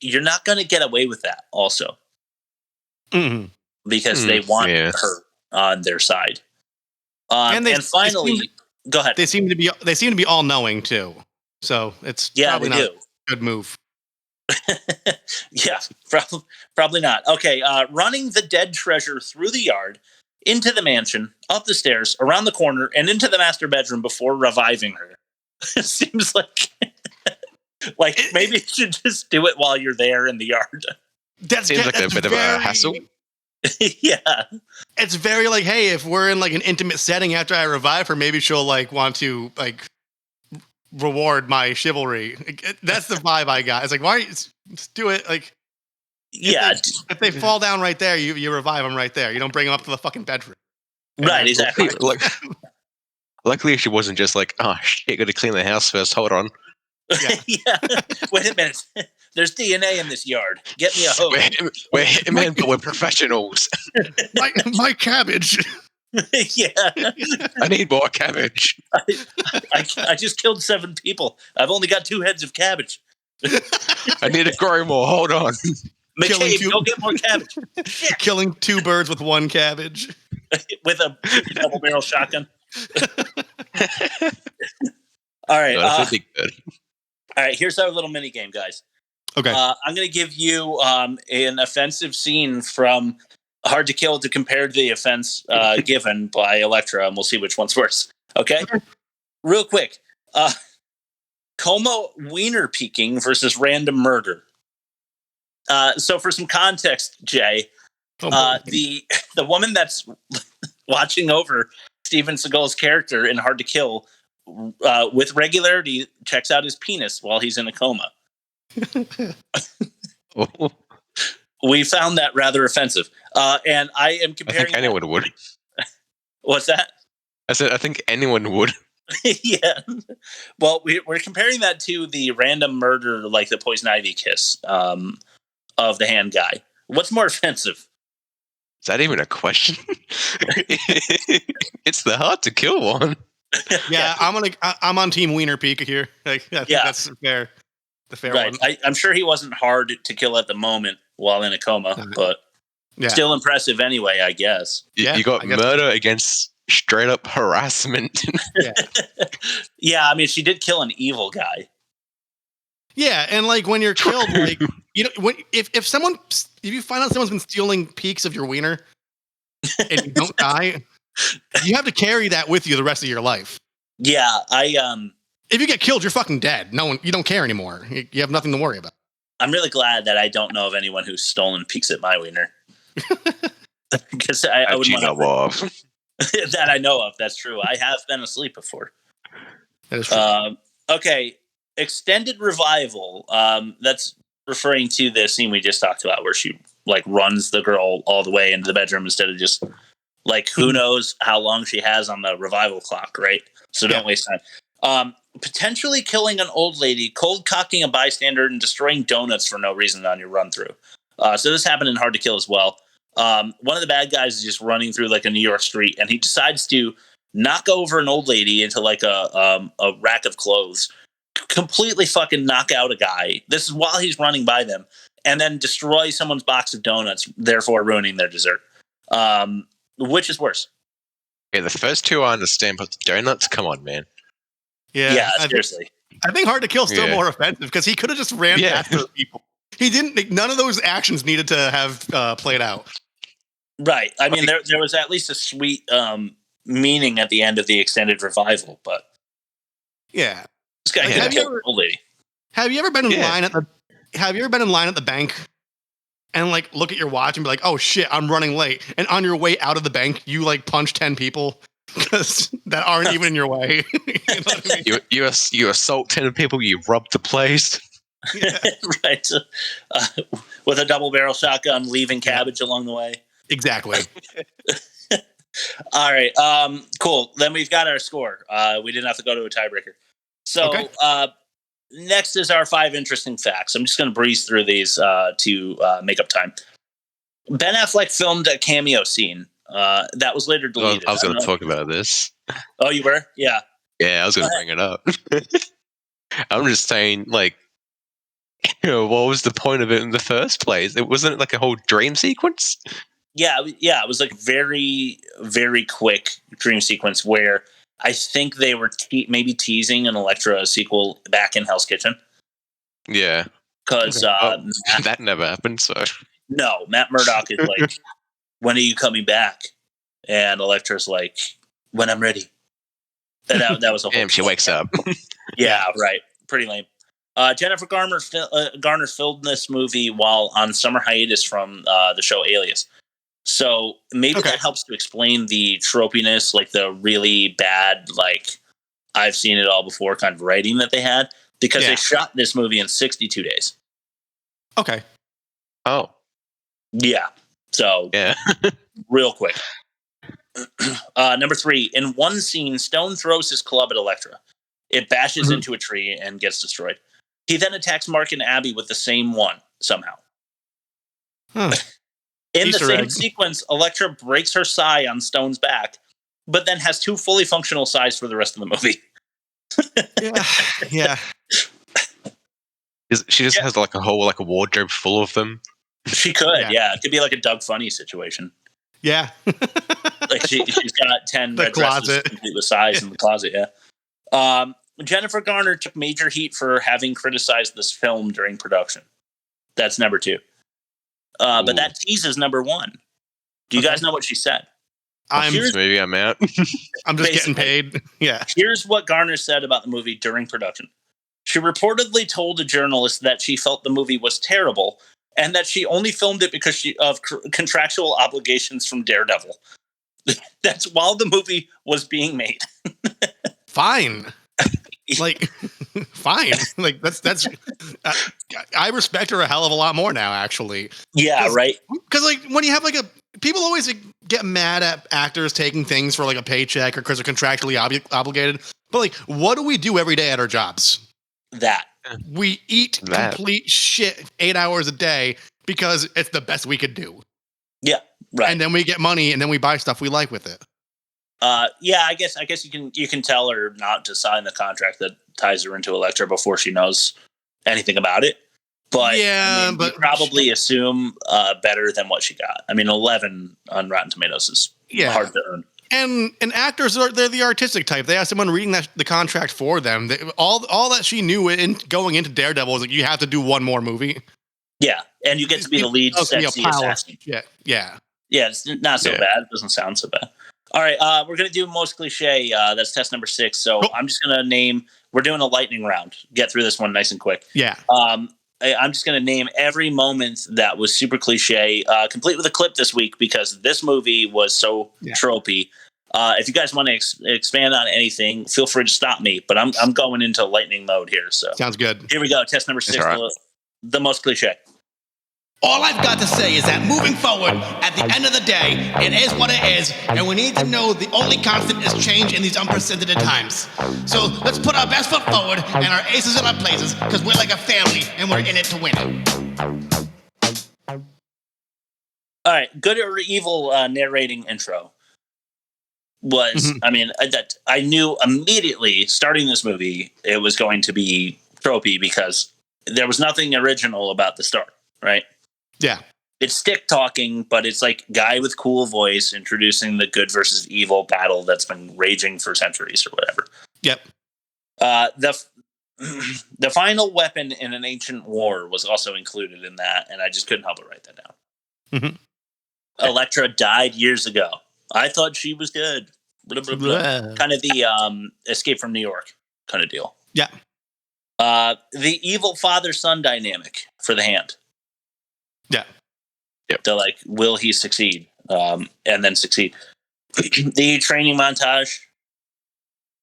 you're not going to get away with that also. Mm-hmm. Because they want her on their side. And finally, go ahead. They seem to be all knowing too. So it's probably not a good move. Yeah, probably not. Okay, running the dead treasure through the yard, into the mansion, up the stairs, around the corner, and into the master bedroom before reviving her. It seems like maybe you should just do it while you're there in the yard. Seems like a bit of a hassle. Yeah. It's very like, hey, if we're in like an intimate setting after I revive her, maybe she'll like want to like reward my chivalry. That's the vibe I got. It's like, why just do it? Like, if they fall down right there, you revive them right there. You don't bring them up to the fucking bedroom. Right, exactly. Luckily, she wasn't just like, oh shit, gotta clean the house first. Hold on. Yeah. Wait a minute. There's DNA in this yard. Get me a hose. We're hitmen, but we're professionals. my cabbage. Yeah. I need more cabbage. I just killed 7 people. I've only got 2 heads of cabbage. I need to grow more. Hold on. McCabe, go get more cabbage. Killing 2 birds with 1 cabbage. With a double barrel shotgun. All right. No, that's really good. All right. Here's our little mini game, guys. Okay. I'm going to give you an offensive scene from Hard to Kill to compare to the offense given by Elektra, and we'll see which one's worse. Okay? Real quick. Coma wiener peeking versus random murder. So for some context, Jay, the woman that's watching over Steven Seagal's character in Hard to Kill with regularity checks out his penis while he's in a coma. We found that rather offensive. And I am comparing... I think anyone would. What's that? I said, I think anyone would. Yeah. Well, we're comparing that to the random murder, like the poison ivy kiss of the hand guy. What's more offensive? Is that even a question? It's the hard to kill one. Yeah, I'm on Team Wiener Peak here. I think that's fair. The fair right. one. I'm sure he wasn't hard to kill at the moment while in a coma, but still impressive anyway, I guess. You got murder against straight up harassment. Yeah, I mean, she did kill an evil guy. Yeah, and like when you're killed, like if you find out someone's been stealing peaks of your wiener and you don't die, you have to carry that with you the rest of your life. Yeah, if you get killed, you're fucking dead. You don't care anymore. You have nothing to worry about. I'm really glad that I don't know of anyone who's stolen peaks at my wiener. Because I would want to. That I know of. That's true. I have been asleep before. That is true. Okay. Extended revival. That's referring to the scene we just talked about where she like runs the girl all the way into the bedroom instead of just like who knows how long she has on the revival clock, right? So don't waste time. Potentially killing an old lady, cold cocking a bystander, and destroying donuts for no reason on your run through. So this happened in Hard to Kill as well. One of the bad guys is just running through like a New York street, and he decides to knock over an old lady into like a rack of clothes, completely fucking knock out a guy. This is while he's running by them, and then destroy someone's box of donuts, therefore ruining their dessert. Which is worse? Okay, the first 2 I understand, but the donuts, come on, man. Yeah, seriously. I think Hard to Kill is still more offensive because he could have just ran past those people. He didn't. None of those actions needed to have played out. Right. I mean, there was at least a sweet meaning at the end of the extended revival, but yeah, this guy had killed an old lady. Have you ever been in line at the bank and like look at your watch and be like, "Oh shit, I'm running late," and on your way out of the bank, you like punch 10 people because that aren't even in your way. You know what I mean? You assault 10 people. You rob the place. Yeah. Right. With a double barrel shotgun, leaving cabbage along the way. Exactly. All right. Cool. Then we've got our score. We didn't have to go to a tiebreaker. So next is our 5 interesting facts. I'm just going to breeze through these to make up time. Ben Affleck filmed a cameo scene that was later deleted. I was going to talk about this. Oh, you were? Yeah. Yeah, I was going to bring it up. I'm just saying, like, what was the point of it in the first place? It wasn't like a whole dream sequence. Yeah, it was like very, very quick dream sequence where I think they were maybe teasing an Elektra sequel back in Hell's Kitchen. Yeah, because that never happened. So no, Matt Murdock is like, "When are you coming back?" And Elektra's like, "When I'm ready." And that was a whole. Damn, she wakes up. Yeah, right. Pretty lame. Jennifer Garner filmed this movie while on summer hiatus from the show Alias. So maybe that helps to explain the tropiness, like the really bad, like I've seen it all before kind of writing that they had, because they shot this movie in 62 days. Okay. Oh. Yeah. So real quick. Number 3, in one scene, Stone throws his club at Elektra. It bashes into a tree and gets destroyed. He then attacks Mark and Abby with the same one somehow. In Easter the same egg. sequence, Elektra breaks her sai on Stone's back, but then has 2 fully functional sais for the rest of the movie. Yeah. She just has like a whole wardrobe full of them. She could, Yeah. yeah. It could be like a Doug Funny situation. Yeah. Like she's got 10 The red dresses closet. complete with sais in the closet, yeah. Jennifer Garner took major heat for having criticized this film during production. That's number 2. But that teases number 1. Do you guys know what she said? Maybe I'm out. I'm just getting paid. Yeah. Here's what Garner said about the movie during production. She reportedly told a journalist that she felt the movie was terrible and that she only filmed it because of contractual obligations from Daredevil. That's while the movie was being made. Fine. Like, fine. Like that's. I respect her a hell of a lot more now, actually. Yeah, right. Because like when you have like people always get mad at actors taking things for like a paycheck or because they're contractually obligated. But like, what do we do every day at our jobs? That we eat complete shit 8 hours a day because it's the best we could do. Yeah, right. And then we get money and then we buy stuff we like with it. Yeah, I guess you can tell her not to sign the contract that ties her into Elektra before she knows anything about it. But yeah, but you probably assume better than what she got. I mean, 11 on Rotten Tomatoes is hard to earn. And actors they're the artistic type. They have someone reading the contract for them. All that she knew in going into Daredevil was like, you have to do one more movie. Yeah, and you get to be the lead sexy assassin. Yeah. It's not so bad. It doesn't sound so bad. All right, we're going to do most cliche. That's test number 6. So I'm just going to name, we're doing a lightning round. Get through this one nice and quick. Yeah. I'm just going to name every moment that was super cliche, complete with a clip this week because this movie was so tropey. If you guys want to expand on anything, feel free to stop me, but I'm going into lightning mode here. So sounds good. Here we go. Test number 6, right. The most cliche. All I've got to say is that moving forward, at the end of the day, it is what it is, and we need to know the only constant is change in these unprecedented times. So let's put our best foot forward and our aces in our places, because we're like a family, and we're in it to win it. All right, good or evil narrating intro was, I mean, that I knew immediately starting this movie, it was going to be tropey because there was nothing original about the start, right? Yeah. It's Stick talking, but it's like guy with cool voice introducing the good versus evil battle that's been raging for centuries or whatever. Yep. The final weapon in an ancient war was also included in that, and I just couldn't help but write that down. Mm-hmm. Elektra died years ago. I thought she was dead. Blah, blah, blah. Kind of the Escape from New York kind of deal. Yeah. The evil father-son dynamic for the Hand. Yeah. Yep. So, like, will he succeed? And then succeed. The training montage.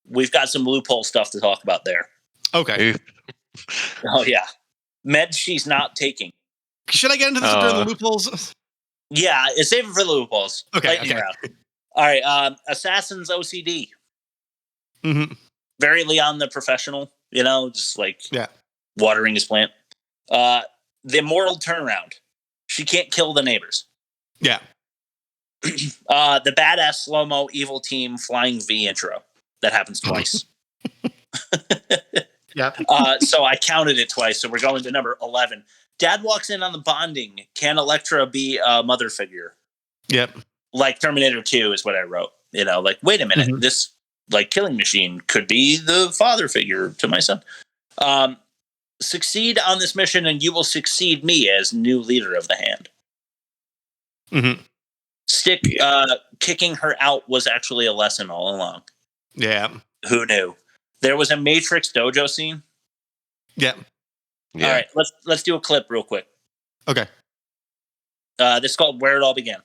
We've got some loophole stuff to talk about there. Okay. Oh, yeah. Meds she's not taking. Should I get into this during the loopholes? Yeah, save it for the loopholes. Okay. Round. All right. Assassin's OCD. Mm-hmm. Very Leon the Professional, just like watering his plant. The moral turnaround. She can't kill the neighbors. Yeah. The badass slow-mo evil team flying V intro. That happens twice. Yeah. So I counted it twice. So we're going to number 11. Dad walks in on the bonding. Can Elektra be a mother figure? Yep. Like Terminator 2 is what I wrote. Like, wait a minute. This killing machine could be the father figure to my son. Succeed on this mission and you will succeed me as new leader of the Hand. Mm-hmm. Stick kicking her out was actually a lesson all along. Yeah. Who knew? There was a Matrix dojo scene. Yeah. All right, let's do a clip real quick. Okay. This is called Where It All Began.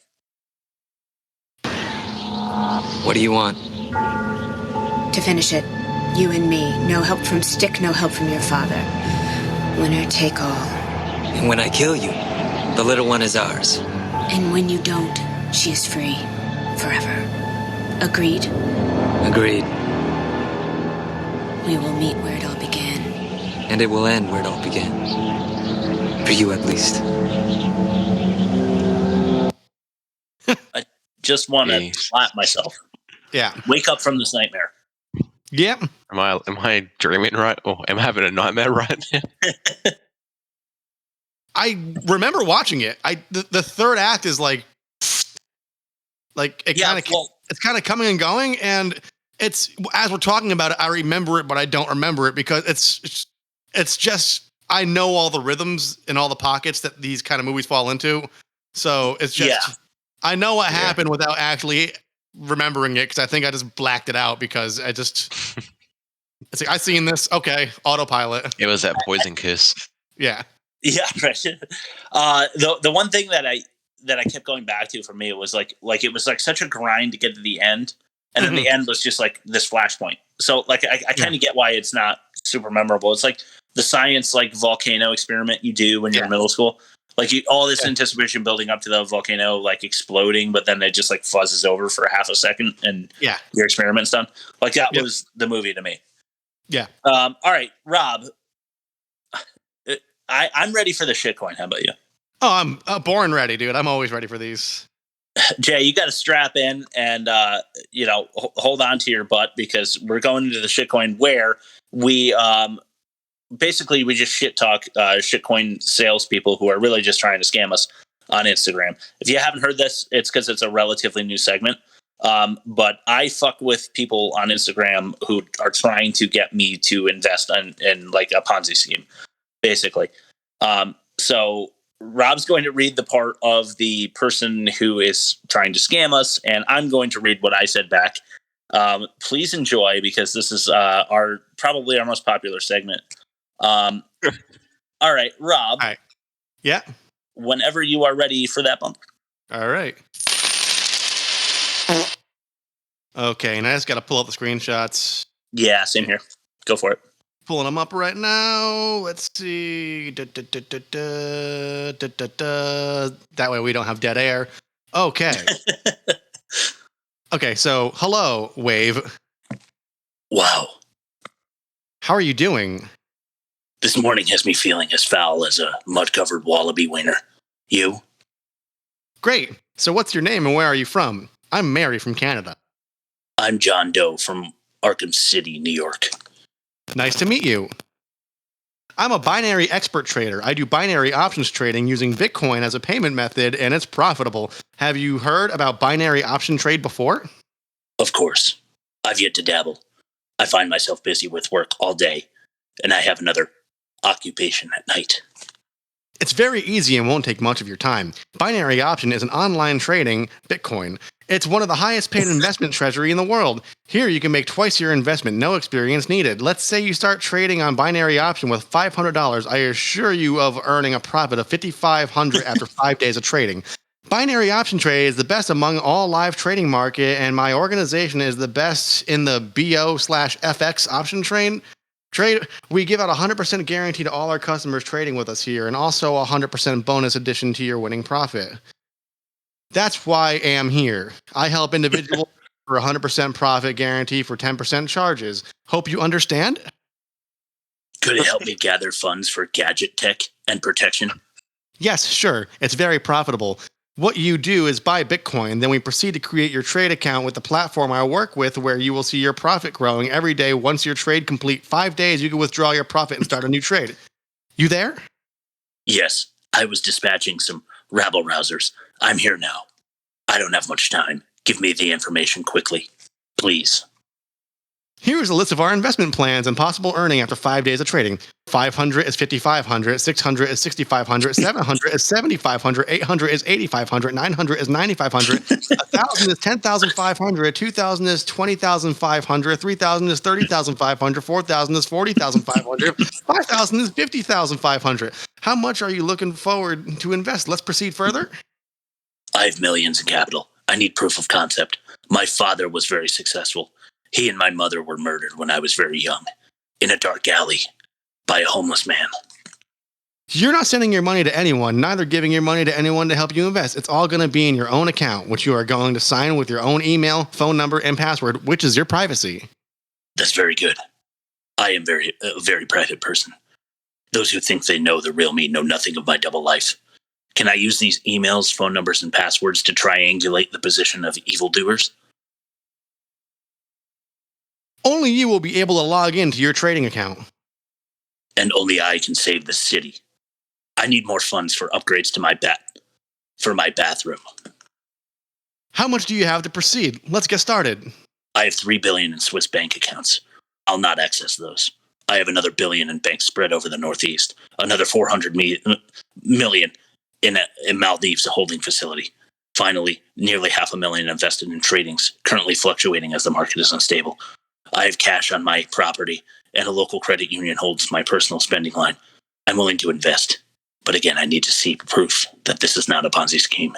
What do you want? To finish it, you and me. No help from Stick, no help from your father. Winner take all. And when I kill you, the little one is ours. And when you don't, she is free. Forever. Agreed? Agreed. We will meet where it all began. And it will end where it all began. For you, at least. Just want to Jeez. slap myself. Yeah. Wake up from this nightmare. Yep. Am I dreaming right? Or am I having a nightmare right now? I remember watching it. The third act is like it Yeah, kind of well- it's kind of coming and going, and it's as we're talking about it, I remember it, but I don't remember it because it's just I know all the rhythms and all the pockets that these kind of movies fall into. So it's just I know what happened without actually remembering it because I think I just blacked it out because I just it's like I seen this, okay, autopilot. It was that poison kiss. Yeah. Yeah, right. The one thing that I kept going back to for me was like it was like such a grind to get to the end, and then the end was just like this flashpoint. So like I kind of get why it's not super memorable. It's like the science like volcano experiment you do when you're in middle school. Like all this anticipation building up to the volcano like exploding, but then it just like fuzzes over for half a second, and your experiment's done. Like that was the movie to me. Yeah. All right, Rob. I'm ready for the shitcoin. How about you? Oh, I'm born ready, dude. I'm always ready for these. Jay, you got to strap in and hold on to your butt because we're going into the shitcoin where we basically we just shit talk shitcoin salespeople who are really just trying to scam us on Instagram. If you haven't heard this, it's because it's a relatively new segment. But I fuck with people on Instagram who are trying to get me to invest in like a Ponzi scheme, basically. So Rob's going to read the part of the person who is trying to scam us, and I'm going to read what I said back. Please enjoy because this is probably our most popular segment. All right, Rob. All right. Yeah. Whenever you are ready for that bump. All right. Okay, and I just got to pull up the screenshots. Yeah, same here. Go for it. Pulling them up right now. Let's see. That way we don't have dead air. Okay. Okay, so hello, Wave. Wow. How are you doing? This morning has me feeling as foul as a mud-covered wallaby wiener. You? Great. So what's your name and where are you from? I'm Mary from Canada. I'm John Doe from Arkham City, New York. Nice to meet you. I'm a binary expert trader. I do binary options trading using Bitcoin as a payment method, and it's profitable. Have you heard about binary option trade before? Of course. I've yet to dabble. I find myself busy with work all day, and I have another occupation at night. It's very easy and won't take much of your time. Binary option is an online trading Bitcoin. It's one of the highest paid investment treasury in the world. Here you can make twice your investment, no experience needed. Let's say you start trading on binary option with $500. I assure you of earning a profit of $5,500 after 5 days of trading. Binary option trade is the best among all live trading market, and my organization is the best in the BO/FX option trade. We give out 100% guarantee to all our customers trading with us here, and also a 100% bonus addition to your winning profit. That's why I am here. I help individuals for 100% profit guarantee for 10% charges. Hope you understand. Could it help me gather funds for gadget tech and protection? Yes, sure. It's very profitable. What you do is buy Bitcoin, then we proceed to create your trade account with the platform I work with where you will see your profit growing every day. Once your trade complete 5 days, you can withdraw your profit and start a new trade. You there? Yes, I was dispatching some rabble-rousers. I'm here now. I don't have much time. Give me the information quickly, please. Here's a list of our investment plans and possible earning after 5 days of trading. 500 is 5,500, 600 is 6,500, 700 is 7,500, 800 is 8,500, 900 is 9,500, 1,000 is 10,500, 2,000 is 20,500, 3,000 is 30,500, 4,000 is 40,500, 5,000 is 50,500. How much are you looking forward to invest? Let's proceed further. I have millions in capital. I need proof of concept. My father was very successful. He and my mother were murdered when I was very young, in a dark alley, by a homeless man. You're not sending your money to anyone, neither giving your money to anyone to help you invest. It's all going to be in your own account, which you are going to sign with your own email, phone number, and password, which is your privacy. That's very good. I am a very private person. Those who think they know the real me know nothing of my double life. Can I use these emails, phone numbers, and passwords to triangulate the position of evildoers? Only you will be able to log into your trading account. And only I can save the city. I need more funds for upgrades to my bathroom. How much do you have to proceed? Let's get started. I have $3 billion in Swiss bank accounts. I'll not access those. I have another $1 billion in banks spread over the Northeast. Another $400 million in Maldives, a holding facility. Finally, nearly $500,000 invested in tradings, currently fluctuating as the market is unstable. I have cash on my property, and a local credit union holds my personal spending line. I'm willing to invest, but again, I need to see proof that this is not a Ponzi scheme.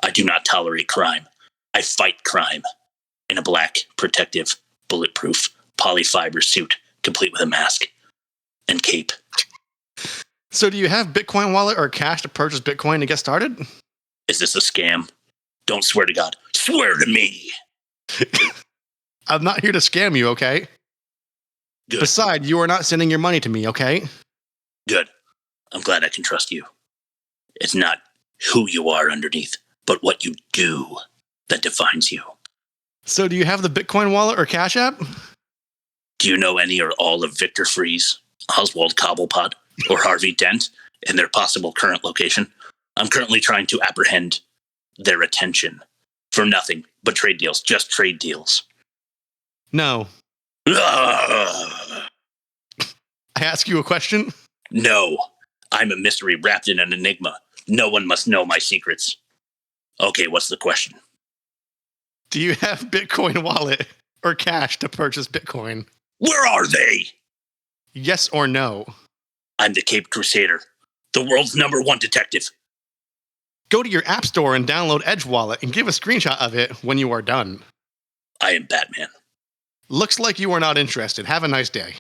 I do not tolerate crime. I fight crime in a black, protective, bulletproof polyfiber suit, complete with a mask and cape. So do you have Bitcoin wallet or cash to purchase Bitcoin to get started? Is this a scam? Don't swear to God. Swear to me. I'm not here to scam you, okay? Good. Besides, you are not sending your money to me, okay? Good. I'm glad I can trust you. It's not who you are underneath, but what you do that defines you. So do you have the Bitcoin wallet or Cash App? Do you know any or all of Victor Freeze, Oswald Cobblepot, or Harvey Dent and their possible current location? I'm currently trying to apprehend their attention for nothing but trade deals, just trade deals. No. Ugh. I ask you a question? No, I'm a mystery wrapped in an enigma. No one must know my secrets. Okay, what's the question? Do you have Bitcoin wallet or cash to purchase Bitcoin? Where are they? Yes or no? I'm the Cape Crusader, the world's #1 detective. Go to your app store and download Edge Wallet and give a screenshot of it when you are done. I am Batman. Looks like you are not interested. Have a nice day.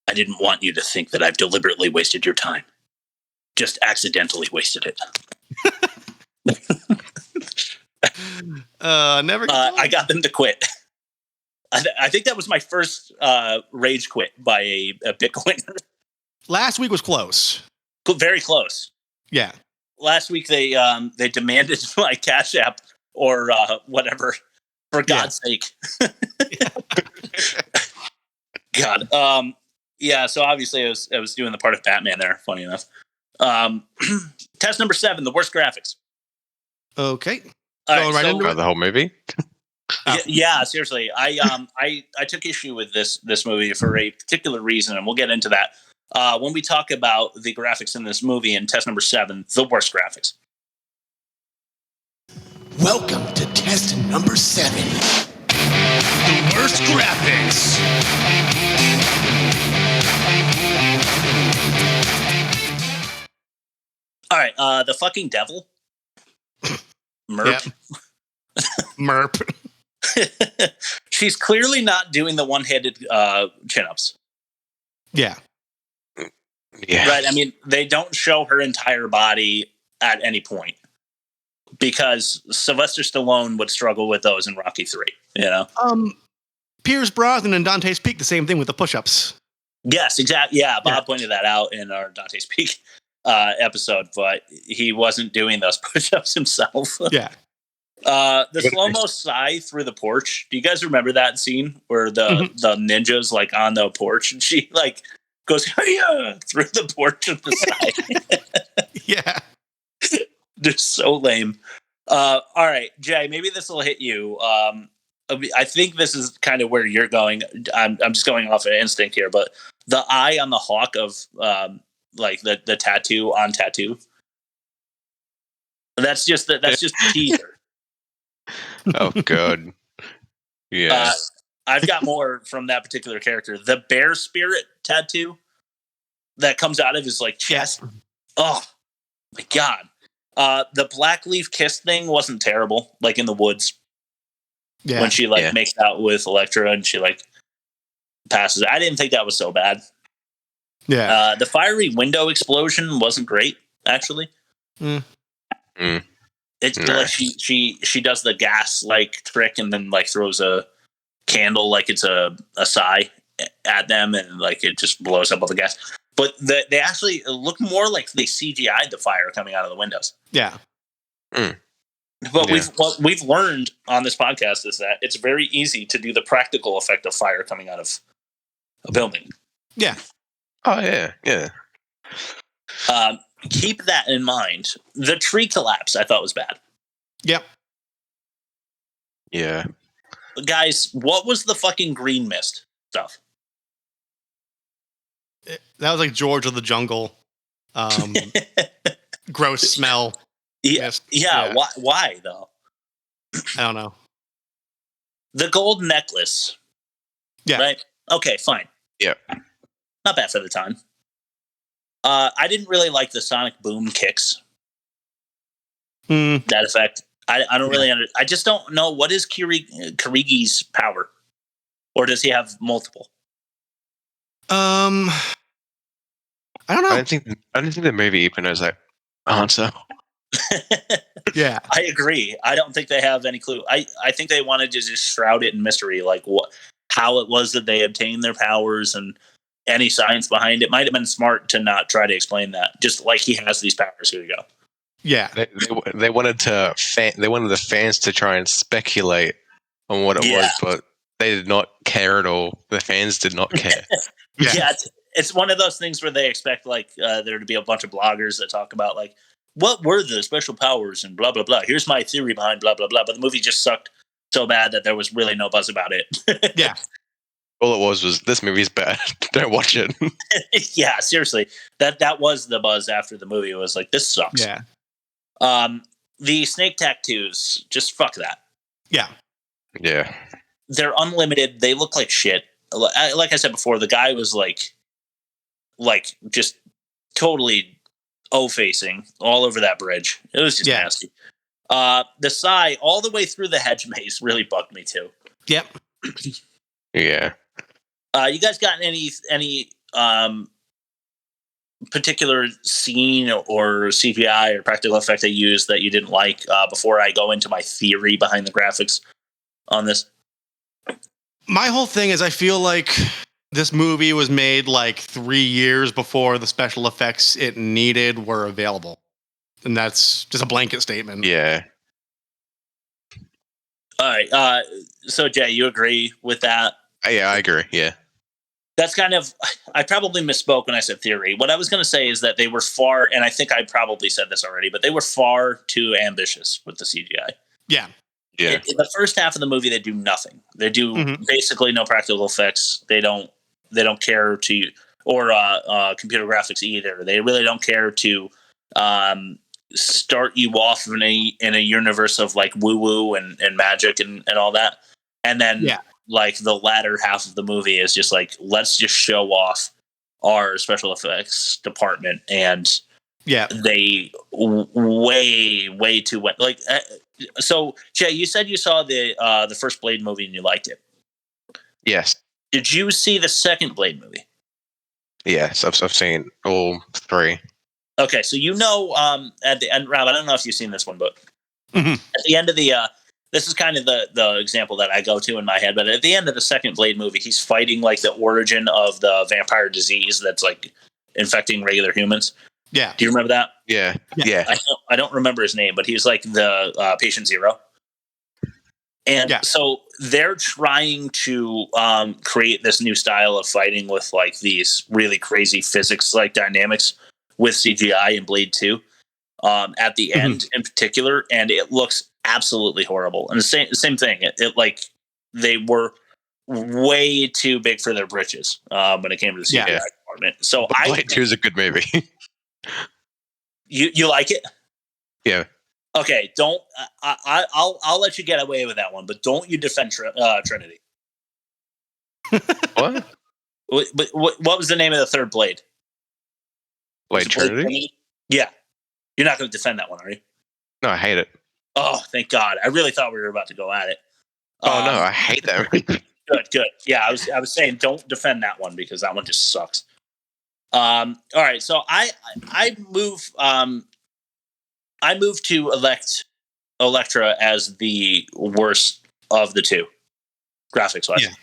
I didn't want you to think that I've deliberately wasted your time. Just accidentally wasted it. Never. I got them to quit. I think that was my first rage quit by a Bitcoiner. Last week was close. Very close. Yeah. Last week they demanded my Cash App or whatever. For God's sake. God. Yeah, so obviously I was doing the part of Batman there, funny enough. Test number 7, the worst graphics. Okay. All right, Or the whole movie? yeah, seriously. I took issue with this movie for a particular reason, and we'll get into that when we talk about the graphics in this movie in test number 7, the worst graphics. Welcome to test number 7. The worst graphics. All right, the fucking devil. Merp. Yep. Merp. She's clearly not doing the one-handed chin-ups. Yeah. Yeah. Right, I mean, they don't show her entire body at any point. Because Sylvester Stallone would struggle with those in Rocky 3, you know? Pierce Brosnan and Dante's Peak, the same thing with the push-ups. Yes, exactly. Yeah, Bob pointed that out in our Dante's Peak episode, but he wasn't doing those push-ups himself. Yeah. The slow-mo sigh through the porch. Do you guys remember that scene where the ninja's like on the porch and she like goes through the porch of the side? Yeah. Just so lame. All right, Jay, maybe this will hit you. I think this is kind of where you're going. I'm just going off of instinct here, but the eye on the hawk of like the tattoo on tattoo. That's just teaser. Oh, God. Yeah. I've got more from that particular character. The bear spirit tattoo that comes out of his like chest. Oh my God. The black leaf kiss thing wasn't terrible, like in the woods. Yeah. When she makes out with Elektra and she like passes. I didn't think that was so bad. Yeah. The fiery window explosion wasn't great, actually. It's like she does the gas like trick and then like throws a candle like it's a sigh at them and like it just blows up all the gas. but they actually look more like they CGI'd the fire coming out of the windows. Yeah. But what we've learned on this podcast is that it's very easy to do the practical effect of fire coming out of a building. Yeah. Oh yeah. Keep that in mind. The tree collapse I thought was bad. Yep. Yeah. Guys, what was the fucking green mist stuff? That was like George of the Jungle. Gross smell. Yeah. Mist. Yeah. Why though? I don't know. The gold necklace. Yeah. Right? Okay, fine. Yeah. Not bad for the time. I didn't really like the sonic boom kicks. That effect. I don't really I just don't know what is Kirigi's power. Or does he have multiple? I don't know. I don't think the movie even knows that answer. Yeah. I agree. I don't think they have any clue. I think they wanted to just shroud it in mystery, like how it was that they obtained their powers and any science behind it. Might have been smart to not try to explain that. Just like he has these powers. Here you go. Yeah. They wanted the fans to try and speculate on what it was, but they did not care at all. The fans did not care. Yeah, it's one of those things where they expect like there to be a bunch of bloggers that talk about like what were the special powers and blah blah blah. Here's my theory behind blah blah blah. But the movie just sucked so bad that there was really no buzz about it. Yeah. All it was this movie's bad. Don't watch it. Yeah, seriously. That was the buzz after the movie. It was like, this sucks. Yeah. The snake tattoos, just fuck that. Yeah. Yeah. They're unlimited. They look like shit. Like I said before, the guy was like just totally O-facing all over that bridge. It was just nasty. The sigh all the way through the hedge maze really bugged me too. Yep. Yeah. You guys got any particular scene or CGI or practical effect they used that you didn't like before I go into my theory behind the graphics on this? My whole thing is I feel like this movie was made like 3 years before the special effects it needed were available. And that's just a blanket statement. Yeah. All right. So, Jay, you agree with that? Yeah, I agree. Yeah. That's kind of, I probably misspoke when I said theory. What I was going to say is that they were far, and I think I probably said this already, but they were far too ambitious with the CGI. Yeah. Yeah. In the first half of the movie, they do nothing. They do basically no practical effects. They don't care to, or computer graphics either. They really don't care to start you off in a universe of like woo woo and magic and all that. And then like the latter half of the movie is just like, let's just show off our special effects department. And they way too wet. Like, so Jay, you said you saw the first Blade movie and you liked it. Yes. Did you see the second Blade movie? Yes, I've seen all three. Okay, so at the end, Rob, I don't know if you've seen this one, but at the end of the this is kind of the example that I go to in my head, but at the end of the second Blade movie, he's fighting like the origin of the vampire disease that's like infecting regular humans. Yeah. Do you remember that? Yeah. Yeah. I don't remember his name, but he's like the patient zero. And so they're trying to create this new style of fighting with like these really crazy physics like dynamics with CGI in Blade 2 at the end in particular. And it looks absolutely horrible. And the same thing. It like they were way too big for their britches when it came to the CGI department. So Blade 2 is a good movie. You like it? Yeah. Okay, don't. I'll let you get away with that one, but don't you defend Trinity? What? What was the name of the third Blade? Blade Trinity? Yeah, you're not going to defend that one, are you? No, I hate it. Oh, thank God! I really thought we were about to go at it. Oh no, I hate that. Good. Yeah, I was saying don't defend that one because that one just sucks. All right, so I move to elect Elektra as the worst of the two, graphics wise. Yeah,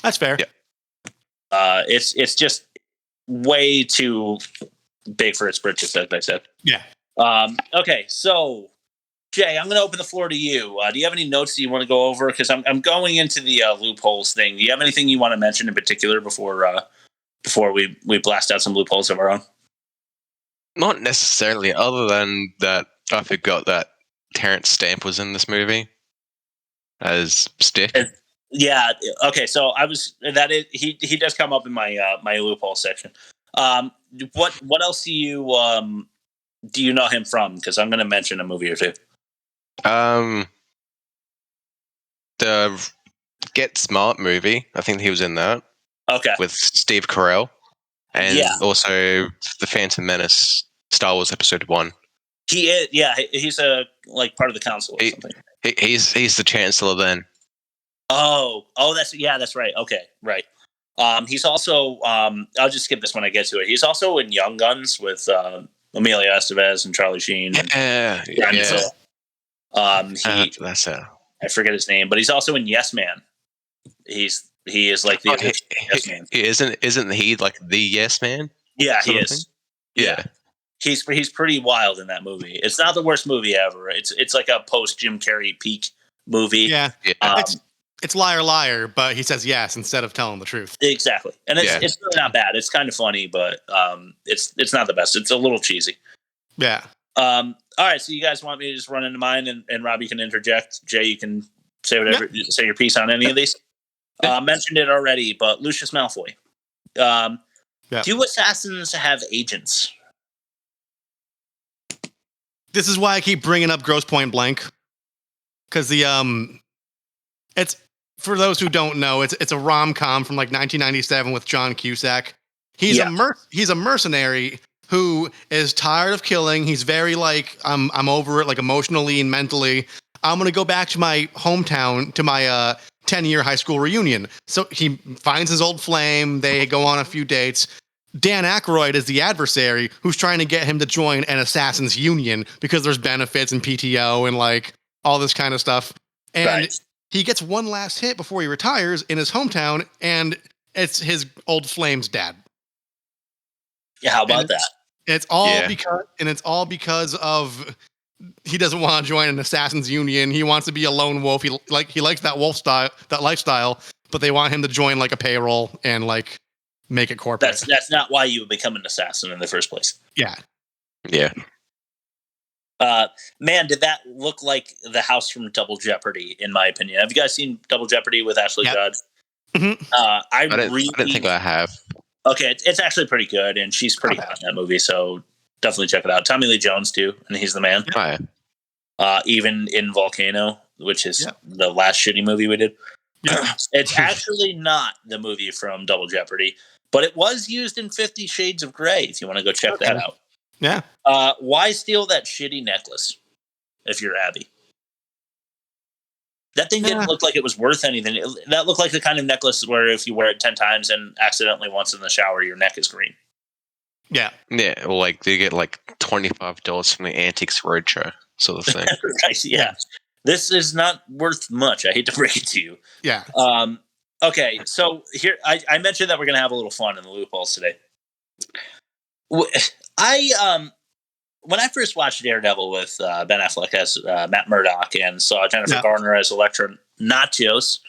that's fair. Yeah. It's just way too big for its britches, as I said. Yeah. Okay, so Jay, I'm going to open the floor to you. Do you have any notes that you want to go over? Because I'm going into the loopholes thing. Do you have anything you want to mention in particular before we blast out some loopholes of our own? Not necessarily, other than that I forgot that Terrence Stamp was in this movie as Stick. Yeah. Okay. So he does come up in my my loophole section. What else do you know him from? Because I'm going to mention a movie or two. The Get Smart movie. I think he was in that. Okay. With Steve Carell, and also the Phantom Menace, Star Wars Episode 1. He is. Yeah. He's a part of the council or something. He's the Chancellor then. Oh, that's right. Okay, right. He's also I'll just skip this when I get to it. He's also in Young Guns with Emilio Estevez and Charlie Sheen. Yeah. That's it. I forget his name, but he's also in Yes Man. He is like the Yes Man. Isn't he like the Yes Man? Yeah, he is. Yeah. He's pretty wild in that movie. It's not the worst movie ever. It's like a post Jim Carrey peak movie. Yeah. It's Liar Liar, but he says yes instead of telling the truth. Exactly. And it's really not bad. It's kind of funny, but it's not the best. It's a little cheesy. Yeah. All right, so you guys want me to just run into mine and Rob, you can interject. Jay, you can say whatever, say your piece on any of these. Mentioned it already, but Lucius Malfoy. Do assassins have agents? This is why I keep bringing up Grosse Point Blank. Because it's, for those who don't know, it's a rom-com from like 1997 with John Cusack. He's a mercenary who is tired of killing. He's very like, I'm over it, like emotionally and mentally. I'm going to go back to my hometown, to my 10-year high school reunion. So he finds his old flame. They go on a few dates. Dan Aykroyd is the adversary who's trying to get him to join an assassin's union because there's benefits and PTO and like all this kind of stuff. And he gets one last hit before he retires in his hometown, and it's his old flame's dad. Yeah, how about that? It's all because of he doesn't want to join an assassin's union. He wants to be a lone wolf. He likes that lifestyle, but they want him to join like a payroll and like make it corporate. That's not why you would become an assassin in the first place. Yeah. Yeah. Man, did that look like the house from Double Jeopardy, in my opinion. Have you guys seen Double Jeopardy with Ashley Judd? Mm-hmm. I don't think I have. Okay, it's actually pretty good, and she's pretty hot in that movie, so definitely check it out. Tommy Lee Jones, too, and he's the man. Even in Volcano, which is the last shitty movie we did. It's actually not the movie from Double Jeopardy, but it was used in 50 Shades of Grey, if you want to go check that out. Yeah. Why steal that shitty necklace if you're Abby? That thing didn't look like it was worth anything. That looked like the kind of necklace where if you wear it 10 times and accidentally once in the shower, your neck is green. Yeah. Yeah, well, like they get like $25 from the Antiques Roadshow sort of thing. Right, yeah. This is not worth much. I hate to break it to you. Yeah. Okay, so here I mentioned that we're going to have a little fun in the loopholes today. When I first watched Daredevil with Ben Affleck as Matt Murdock and saw Jennifer Garner as Elektra Nachos,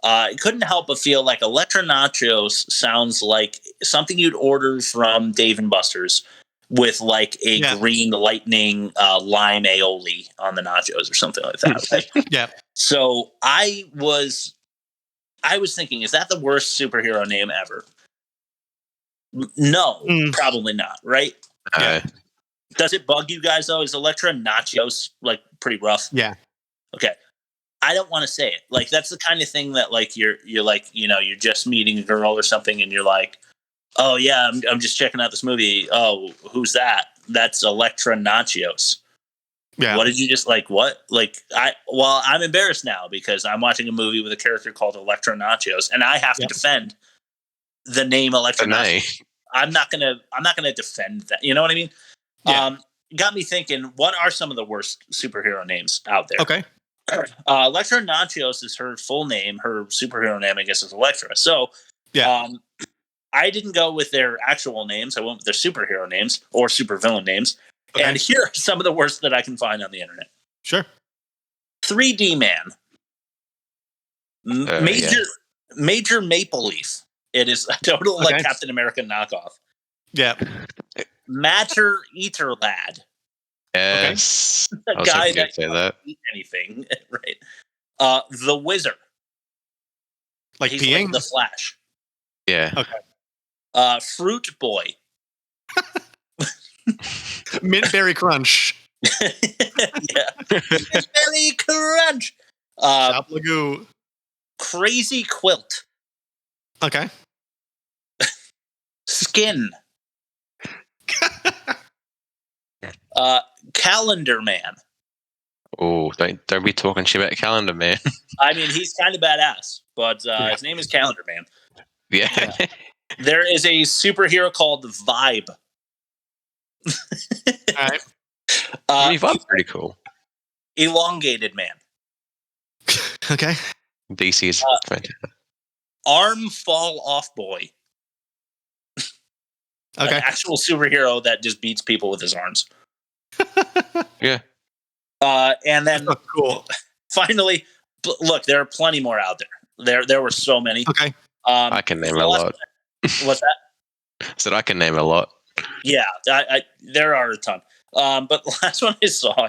I couldn't help but feel like Elektra Nachos sounds like something you'd order from Dave & Buster's with like a green lightning lime aioli on the nachos or something like that. Right? Yeah. So I was thinking, is that the worst superhero name ever? No, probably not. Right? Does it bug you guys though? Is Elektra Nachos like pretty rough? Yeah. Okay. I don't want to say it. Like that's the kind of thing that like you're like, you know, you're just meeting a girl or something and you're like, oh yeah, I'm just checking out this movie. Oh, who's that? That's Elektra Nachos. Yeah. What did you just like? What? Like I'm embarrassed now because I'm watching a movie with a character called Elektra Nachos and I have to defend the name Elektra Nachos. I'm not gonna defend that. You know what I mean? Yeah. Got me thinking, what are some of the worst superhero names out there? Okay. Elektra Nachos is her full name. Her superhero name, I guess, is Elektra. So, I didn't go with their actual names. I went with their superhero names or supervillain names. Okay. And here are some of the worst that I can find on the internet. Sure. 3D Man. Major Maple Leaf. It is a total like Captain America knockoff. Yeah. Matter Eater Lad. Yes. A guy that can't eat anything. Right. The Wizard. Like He's peeing? like the Flash. Yeah. Okay. Fruit Boy. Mint Berry Crunch. Yeah. Berry Crunch. Shablagoo. Crazy Quilt. Okay. Skin. Calendar Man. Oh, don't be talking shit about Calendar Man. I mean, he's kind of badass, but his name is Calendar Man. Yeah. There is a superhero called Vibe. All right. Vibe's pretty cool. Elongated Man. Okay. DC is fantastic. Arm Fall Off Boy. Okay. An actual superhero that just beats people with his arms. Yeah. And then Cool. finally, look, there are plenty more out there. There were so many. Okay. I can name a lot. What's that? Said I can name a lot. Yeah, there are a ton. But the last one I saw,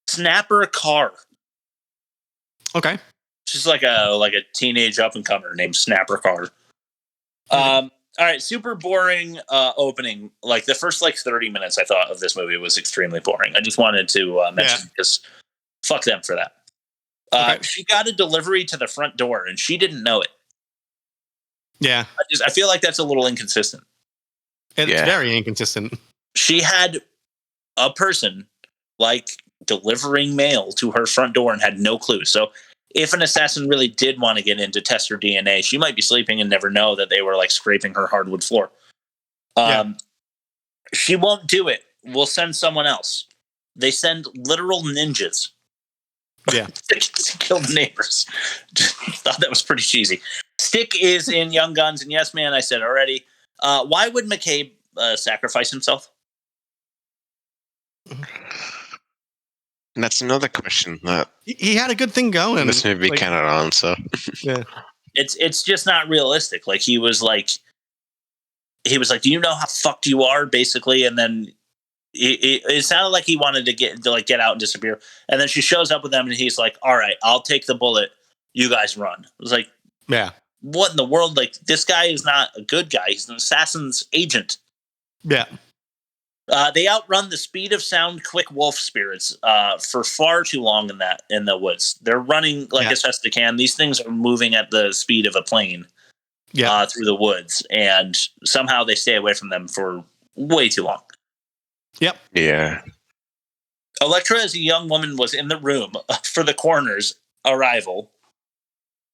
Snapper Carr. Okay. Just like a teenage up and comer named Snapper Carr. All right, super boring opening. Like the first 30 minutes I thought of this movie was extremely boring. I just wanted to mention because fuck them for that. Okay. She got a delivery to the front door and she didn't know it. Yeah. I feel like that's a little inconsistent. It's very inconsistent. She had a person delivering mail to her front door and had no clue. So if an assassin really did want to get in to test her DNA, she might be sleeping and never know that they were scraping her hardwood floor. She won't do it. We'll send someone else. They send literal ninjas. Yeah. to kill the neighbors. Thought that was pretty cheesy. Stick is in Young Guns and Yes Man, I said already. Why would McCabe sacrifice himself? And that's another question that He had a good thing going. this movie cannot answer. Yeah. It's just not realistic. He was like, do you know how fucked you are, basically? And then it sounded like he wanted to get out and disappear. And then she shows up with them, and he's like, "All right, I'll take the bullet. You guys run." It was like, Yeah. what in the world? This guy is not a good guy. He's an assassin's agent. Yeah. They outrun the speed of sound quick wolf spirits for far too long in the woods. They're running as fast as they can. These things are moving at the speed of a plane through the woods, and somehow they stay away from them for way too long. Yep. Yeah. Elektra, as a young woman, was in the room for the coroner's arrival.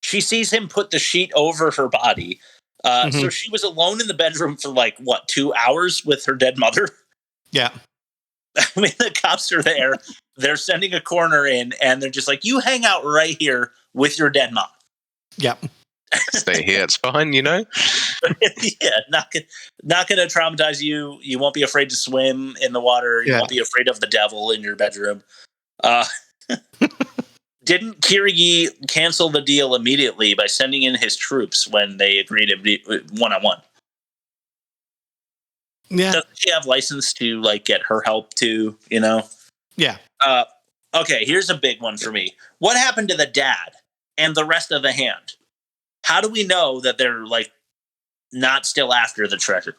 She sees him put the sheet over her body. So she was alone in the bedroom for 2 hours with her dead mother. Yeah. I mean, the cops are there. They're sending a coroner in, and they're just like, "You hang out right here with your dead mom." Yep. Stay here. It's fine, Yeah. not going to traumatize you. You won't be afraid to swim in the water. You won't be afraid of the devil in your bedroom. Didn't Kirigi cancel the deal immediately by sending in his troops when they agreed to be one-on-one? Yeah. Doesn't she have license to get her help too? Yeah. Okay, here's a big one for me. What happened to the dad and the rest of the hand? How do we know that they're not still after the treasure?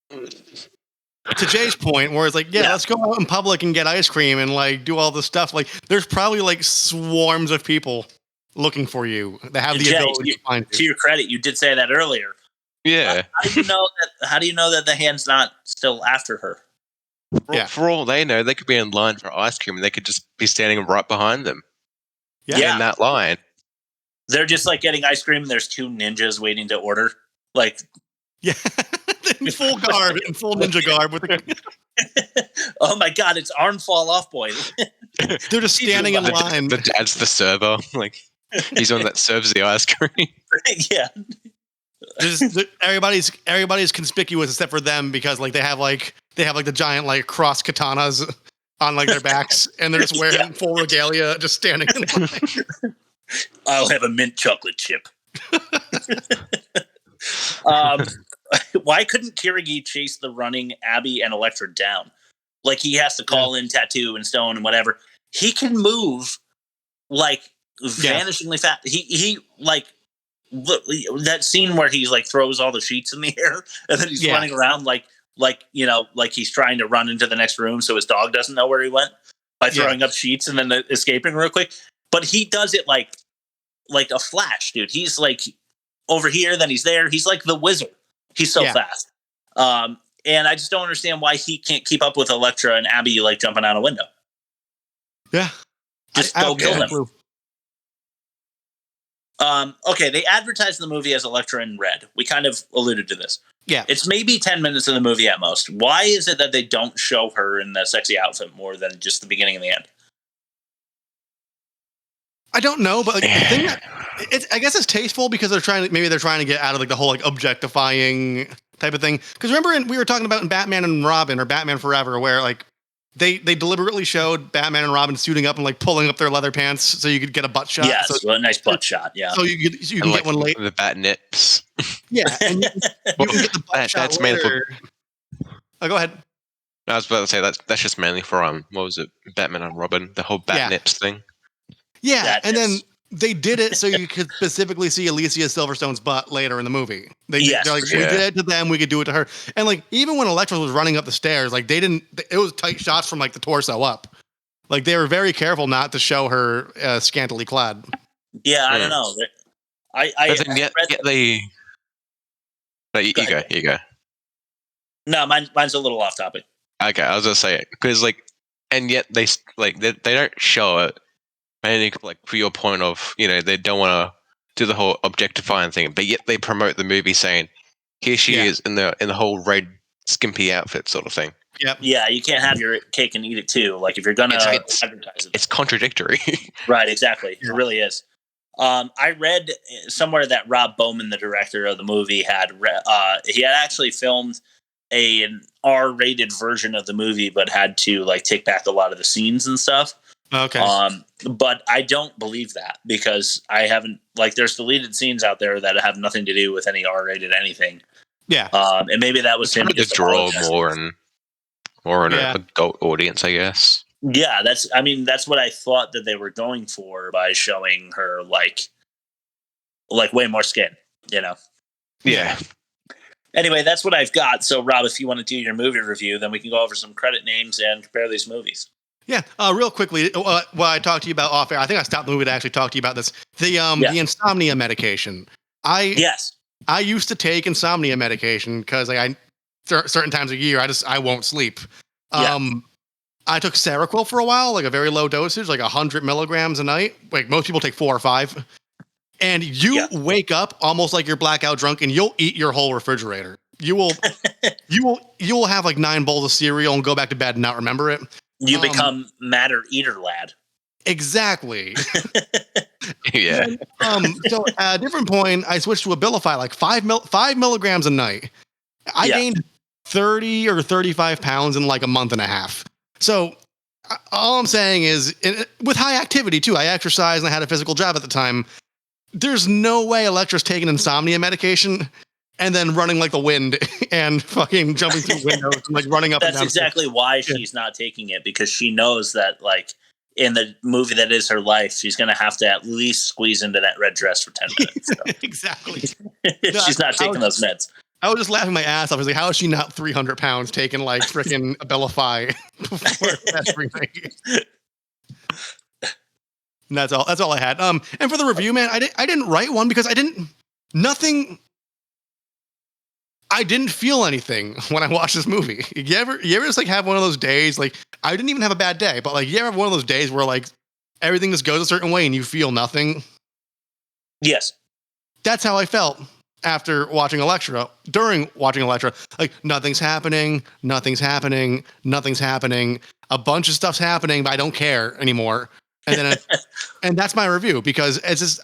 To Jay's point, where it's let's go out in public and get ice cream and do all this stuff. There's probably swarms of people looking for you that have the Jay, ability to find you. To your credit, you did say that earlier. Yeah. How do you know that the hand's not still after her? For all they know, they could be in line for ice cream and they could just be standing right behind them. Yeah. In that line. They're just getting ice cream and there's two ninjas waiting to order. Yeah. In full garb, in full ninja garb with oh my god, it's arm fall off boy. They're just standing in line. The dad's the server. He's the one that serves the ice cream. Yeah. everybody's conspicuous except for them because like they have like the giant like cross katanas on like their backs and they're just wearing full regalia, just standing in line. I'll have a mint chocolate chip. Why couldn't Kirigi chase the running Abby and Elektra down? Like he has to call in Tattoo and Stone and whatever. He can move like vanishingly fast. He like look, that scene where he's like throws all the sheets in the air and then he's running around like he's trying to run into the next room so his dog doesn't know where he went by throwing up sheets and then escaping real quick. But he does it like a flash, dude. He's like over here, then he's there. He's like the wizard. He's so fast. And I just don't understand why he can't keep up with Elektra and Abby like jumping out a window. Yeah. Just go kill them. Okay, they advertised the movie as Elektra in red. We kind of alluded to this. Yeah. It's maybe 10 minutes of the movie at most. Why is it that they don't show her in the sexy outfit more than just the beginning and the end? I don't know, but like, the thing I guess it's tasteful because they're trying to get out of like the whole like objectifying type of thing. Because remember we were talking about in Batman and Robin or Batman Forever where like they deliberately showed Batman and Robin suiting up and like pulling up their leather pants so you could get a butt shot. Yes, so, a nice butt shot. Yeah. So you can like get one late. The bat nips. Yeah, and you can get the butt shot that's later. Oh, go ahead. I was about to say that's just mainly for what was it, Batman and Robin, the whole bat nips thing. Yeah, and then they did it so you could specifically see Alicia Silverstone's butt later in the movie. They're like, we did it to them, we could do it to her. And like, even when Elektra was running up the stairs, like it was tight shots from like the torso up. Like they were very careful not to show her scantily clad. Yeah, I don't know. You go. No, mine's a little off topic. Okay, I was gonna say it because like, and yet they don't show it. And like for your point of, they don't want to do the whole objectifying thing, but yet they promote the movie saying, "Here she is in the whole red skimpy outfit," sort of thing. Yep. Yeah, you can't have your cake and eat it too. Like if you're gonna advertise it, it's contradictory. Right? Exactly. It really is. I read somewhere that Rob Bowman, the director of the movie, he had actually filmed an R-rated version of the movie, but had to like take back a lot of the scenes and stuff. Okay. But I don't believe that because I haven't there's deleted scenes out there that have nothing to do with any R-rated anything. Yeah. And maybe that was him to draw more an adult audience, I guess. Yeah, that's what I thought that they were going for by showing her like way more skin, Yeah. Anyway, that's what I've got. So Rob, if you want to do your movie review, then we can go over some credit names and compare these movies. Yeah, real quickly, what I talked to you about off air, I think I stopped the movie to actually talk to you about this. The insomnia medication. I used to take insomnia medication because certain times a year I won't sleep. I took Seroquel for a while, like a very low dosage, like 100 milligrams a night. Like most people take 4 or 5. And you wake up almost like you're blackout drunk and you'll eat your whole refrigerator. You will have like 9 bowls of cereal and go back to bed and not remember it. You become Matter Eater Lad. Exactly. Yeah. So at a different point, I switched to Abilify, like 5 milligrams a night. I gained 30 or 35 pounds in like a month and a half. So all I'm saying is, with high activity too, I exercised and I had a physical job at the time. There's no way Elektra's taking insomnia medication and then running like the wind and fucking jumping through windows and like running up and down. That's exactly why she's not taking it, because she knows that like in the movie that is her life, she's going to have to at least squeeze into that red dress for 10 minutes. So. Exactly. She's not taking those meds. I was just laughing my ass off. I was like, how is she not 300 pounds taking like freaking Abilify before every night? And that's all I had. And for the review, man, I didn't write one because I didn't feel anything when I watched this movie. You ever just like have one of those days, like I didn't even have a bad day, but like you ever have one of those days where like everything just goes a certain way and you feel nothing? Yes. That's how I felt after watching Elektra, during watching Elektra. Like nothing's happening. A bunch of stuff's happening, but I don't care anymore. And then and that's my review, because it's just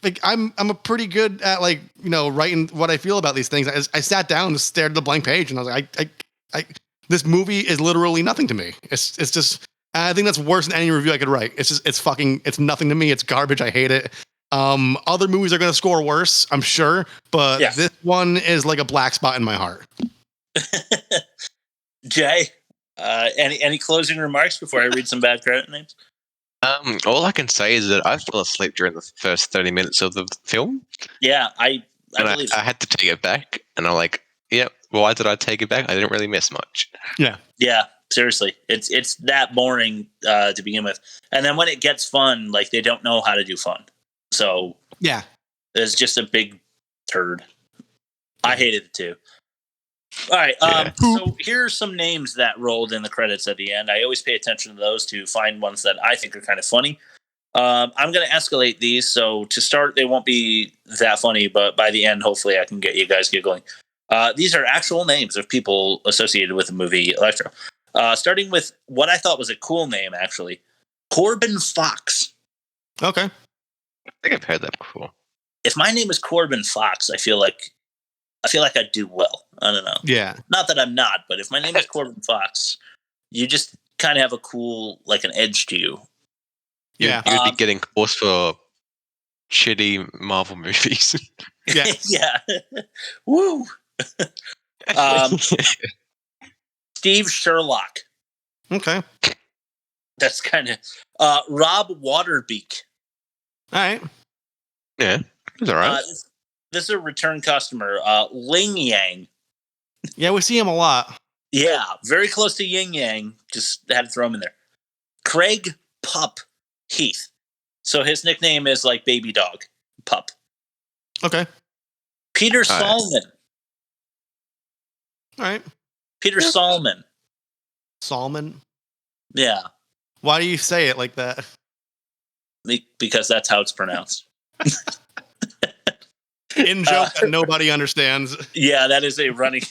like I'm a pretty good at like, writing what I feel about these things. I sat down and stared at the blank page and I was like, I this movie is literally nothing to me. It's just, I think that's worse than any review I could write. It's nothing to me. It's garbage. I hate it. Other movies are going to score worse, I'm sure, but this one is like a black spot in my heart. Jay, any closing remarks before I read some bad credit names? All I can say is that I fell asleep during the first 30 minutes of the film. Yeah, I believe I had to take it back, and I'm like, yep, why did I take it back? I didn't really miss much. Yeah. Yeah, seriously. It's that boring to begin with. And then when it gets fun, like they don't know how to do fun. So yeah, it's just a big turd. I hated it too. All right. So here are some names that rolled in the credits at the end. I always pay attention to those to find ones that I think are kind of funny. I'm going to escalate these. So to start, they won't be that funny, but by the end, hopefully I can get you guys giggling. These are actual names of people associated with the movie Elektra. Starting with what I thought was a cool name, actually. Corbin Fox. Okay. I think I've heard that before. If my name is Corbin Fox, I feel like I'd do well. I don't know. Yeah. Not that I'm not, but if my name is Corbin Fox, you just kind of have a cool, like an edge to you. Yeah. You'd be getting calls for shitty Marvel movies. Yeah. Yeah. Woo. Steve Sherlock. Okay. That's kind of Rob Waterbeak. All right. Yeah, it's all right. This is a return customer. Ling Yang. Yeah, we see him a lot. Yeah, very close to Yin Yang. Just had to throw him in there. Craig Pup Heath. So his nickname is like Baby Dog Pup. Okay. Peter Salmon. All right. Peter Salmon. Salmon. Yeah. Why do you say it like that? Because that's how it's pronounced. In joke that nobody understands. Yeah, that is a running.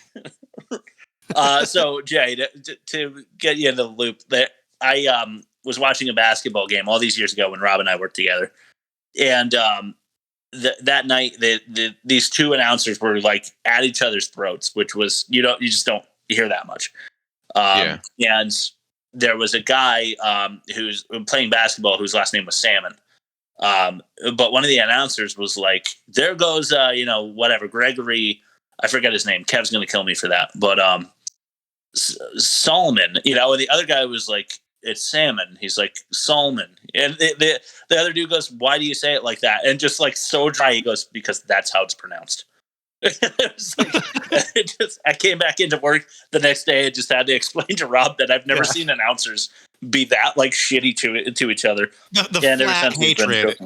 So Jay, to get you into the loop, that I was watching a basketball game all these years ago when Rob and I worked together, and that night these two announcers were like at each other's throats, which was you just don't hear that much. And there was a guy who's playing basketball whose last name was Salmon. But one of the announcers was like, there goes, whatever, Gregory, I forget his name. Kev's going to kill me for that. But Solomon, and the other guy was like, it's salmon. He's like, Solomon. And the other dude goes, why do you say it like that? And just like so dry, he goes, because that's how it's pronounced. It was like, I came back into work the next day and just had to explain to Rob that I've never seen announcers be that like shitty to each other. The flat hatred.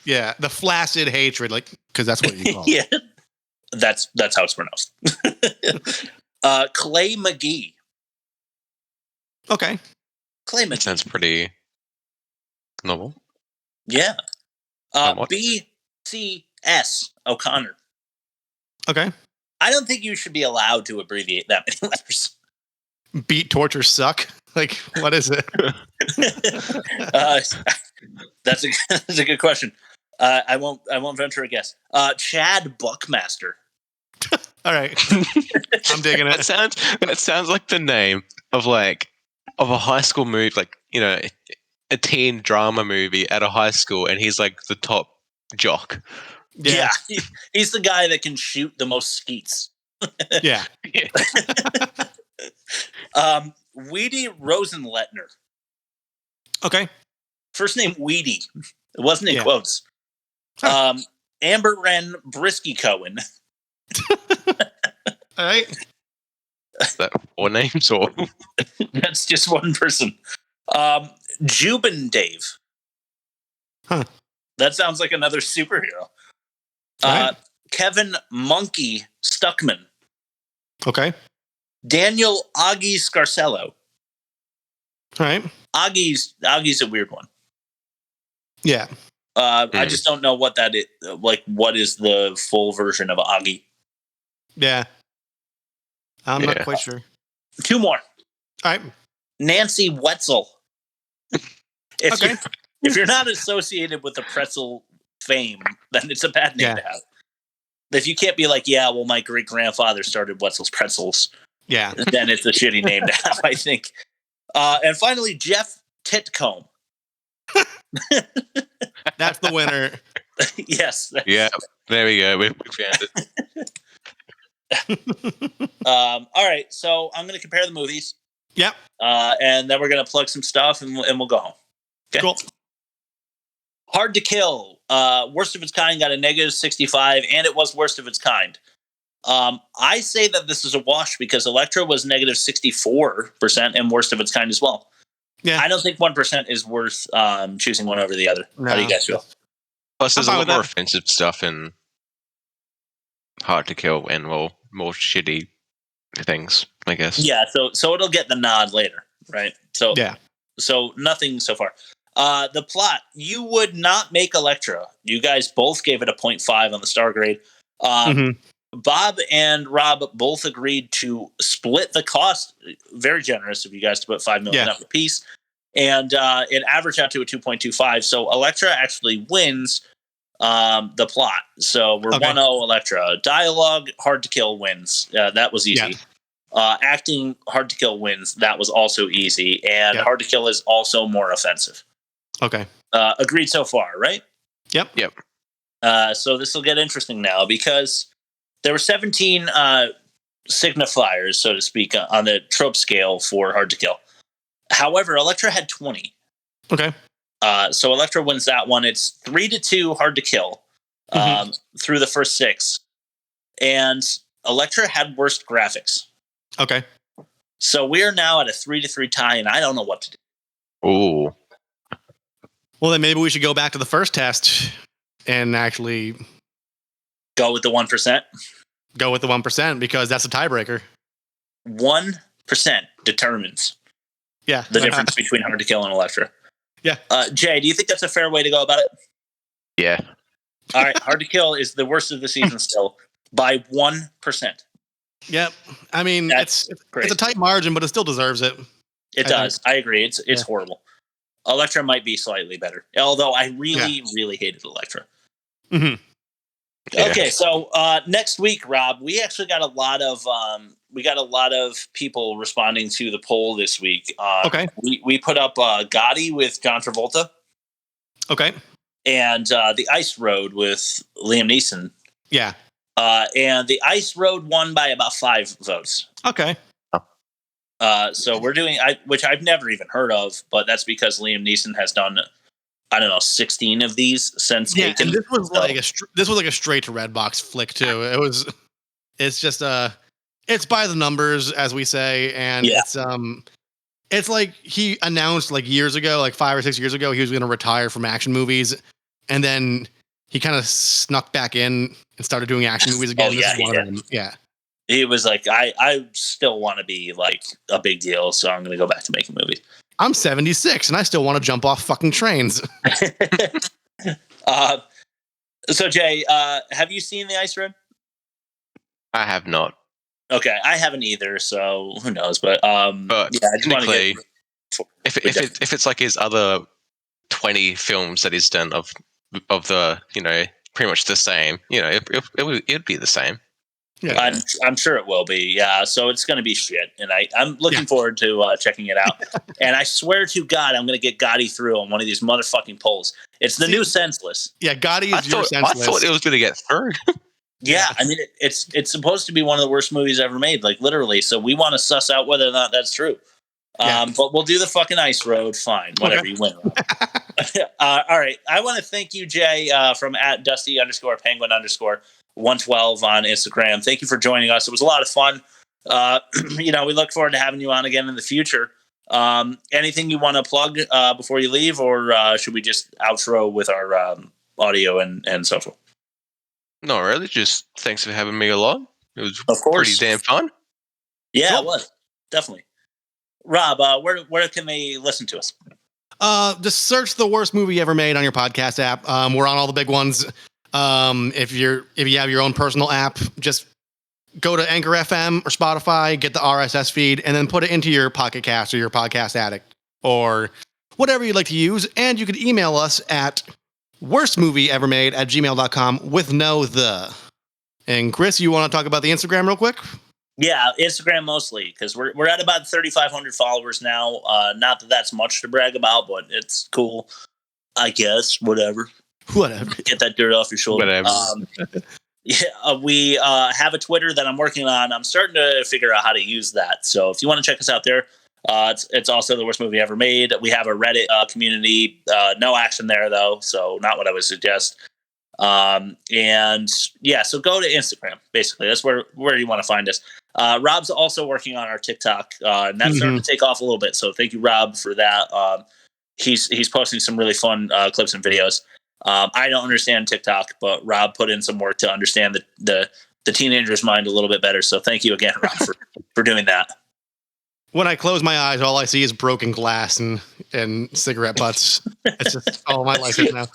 Yeah, the flaccid hatred, like because that's what you call it. Yeah, that's how it's pronounced. Clay McGee. Okay. Clay McGee. That sounds pretty normal. Yeah. BCS O'Connor. Okay. I don't think you should be allowed to abbreviate that many letters. Beat, torture, suck. Like, what is it? That's a good question. I won't venture a guess. Chad Buckmaster. All right. I'm digging it. That sounds like the name of a high school movie, like, a teen drama movie at a high school, and he's like the top jock. Yeah. He's the guy that can shoot the most skeets. Yeah. Weedy Rosenletner. Okay. First name Weedy. It wasn't in quotes. Amber Wren Brisky Cohen. All right. Is that 4 names or? That's just one person. Jubin Dave. Huh. That sounds like another superhero. Right. Kevin Monkey Stuckman. Okay. Daniel Augie Scarcello. All right. Augie's a weird one. Yeah. I just don't know what that is. Like, what is the full version of Augie? Yeah. I'm not quite sure. 2 more. All right. Nancy Wetzel. If you're not associated with the pretzel fame, then it's a bad name Yeah. to have. If you can't be like, yeah, well, my great grandfather started Wetzel's Pretzels, Yeah. then it's a shitty name to have, I think. And finally, Jeff Titcomb. That's the winner. Yes. Yeah, there we go. We found it. All right, so I'm going to compare the movies. Yep. And then we're going to plug some stuff, and we'll go home. Okay. Cool. Hard to Kill. Worst of its kind got a negative 65, and it was worst of its kind. I say that this is a wash because Elektra was negative 64% and worst of its kind as well. Yeah. I don't think 1% is worth choosing one over the other. No. How do you guys feel? Plus, there's a fine lot with more that. offensive stuff in Hard to Kill and more shitty things, I guess. Yeah, so it'll get the nod later, right? So Yeah. So nothing so far. The plot, you would not make Elektra. You guys both gave it a 0.5 on the star grade. Bob and Rob both agreed to split the cost. Very generous of you guys to put $5 million up a piece. And it averaged out to a 2.25. So Elektra actually wins the plot. So we're 1-0 Elektra. Dialogue, Hard to Kill wins. That was easy. Yeah. Acting, Hard to Kill wins. That was also easy. And Hard to Kill is also more offensive. Okay. Agreed so far, right? Yep. So this will get interesting now because there were 17 signifiers, so to speak, on the trope scale for Hard to Kill. However, Elektra had 20. Okay. So Elektra wins that one. It's 3-2 Hard to Kill through the first 6. And Elektra had worst graphics. Okay. So we're now at a 3-3 tie, and I don't know what to do. Ooh. Well, then maybe we should go back to the first test and actually Go with the 1%. go with the 1% because that's a tiebreaker. 1% determines Yeah. the difference between Hard to Kill and Elektra. Yeah. Jay, do you think that's a fair way to go about it? Yeah. All right, Hard to Kill is the worst of the season still by 1%. Yep. I mean, That's it's a tight margin, but it still deserves it. It does. I agree. It's horrible. Elektra might be slightly better, although I really hated Elektra. Mm-hmm. Yeah. Okay, so next week, Rob, we actually got a lot of people responding to the poll this week. Okay. We put up Gotti with John Travolta Okay. and The Ice Road with Liam Neeson. Yeah. And The Ice Road won by about 5 votes. Okay. So we're doing, which I've never even heard of, but that's because Liam Neeson has done, 16 of these since Taken. And this was like a straight to Redbox flick too. It's just it's by the numbers, as we say, and it's like he announced like years ago, like 5 or 6 years ago, he was going to retire from action movies, and then he kind of snuck back in and started doing action movies again. This is one of them. Yeah. He was like, I still want to be like a big deal, so I'm going to go back to making movies. I'm 76 and I still want to jump off fucking trains. So Jay, have you seen The Ice Road? I have not. Okay, I haven't either, so who knows? But I just want to technically, if it's like his other 20 films that he's done of the pretty much the same, it'd be the same. Yeah. I'm sure it will be. Yeah. So it's going to be shit. And I'm looking forward to checking it out. And I swear to God, I'm going to get Gotti through on one of these motherfucking polls. It's the new Senseless. Yeah. Gotti is your Senseless. I thought it was going to get through. Yeah. I mean, it's supposed to be one of the worst movies ever made, like literally. So we want to suss out whether or not that's true. But we'll do the fucking Ice Road. Fine. Whatever. You win. All right. I want to thank you, Jay, from @Dusty_Penguin_ 112 on Instagram. Thank you for joining us. It was a lot of fun. We look forward to having you on again in the future. Anything you want to plug before you leave, or should we just outro with our audio and social? No, really. Just thanks for having me along. It was Of course. pretty damn fun. Yeah, Cool. It was. Definitely. Rob, where can they listen to us? Just search the worst movie ever made on your podcast app. We're on all the big ones. If you have your own personal app, just go to Anchor FM or Spotify, get the RSS feed, and then put it into your Pocket Cast or your Podcast Addict or whatever you'd like to use. And you could email us at worst movie ever made at gmail.com with no the. And Chris, you want to talk about the Instagram real quick? Yeah, Instagram mostly, because we're at about 3,500 followers now. Not that that's much to brag about, but it's cool, I guess. Whatever. Get that dirt off your shoulder. Whatever. We have a Twitter that I'm working on. I'm starting to figure out how to use that. So if you want to check us out there, it's also the worst movie ever made. We have a Reddit community. No action there, though, so not what I would suggest. And yeah, so go to Instagram. Basically, that's where you want to find us. Rob's also working on our TikTok, and that's starting to take off a little bit. So thank you, Rob, for that. He's posting some really fun clips and videos. I don't understand TikTok, but Rob put in some work to understand the teenager's mind a little bit better. So thank you again, Rob, for doing that. When I close my eyes, all I see is broken glass and cigarette butts. It's just all my life is now.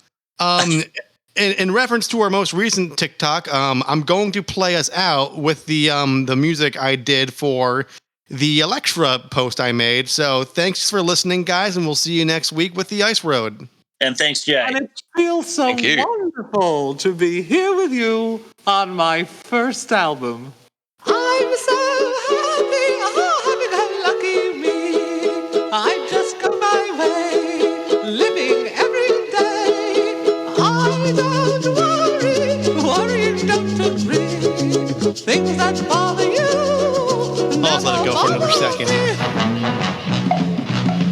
In reference to our most recent TikTok, I'm going to play us out with the music I did for the Elektra post I made. So thanks for listening, guys, and we'll see you next week with the Ice Road. And thanks, Jay. And it feels so wonderful to be here with you on my first album. I'm so happy, lucky me. I just go my way, living every day. I don't worry, don't agree. Things that bother you. I'll let it go for another second.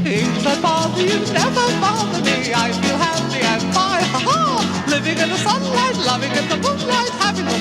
Things that bother you never bother me. I feel happy and fine, living in the sunlight, loving in the moonlight, having a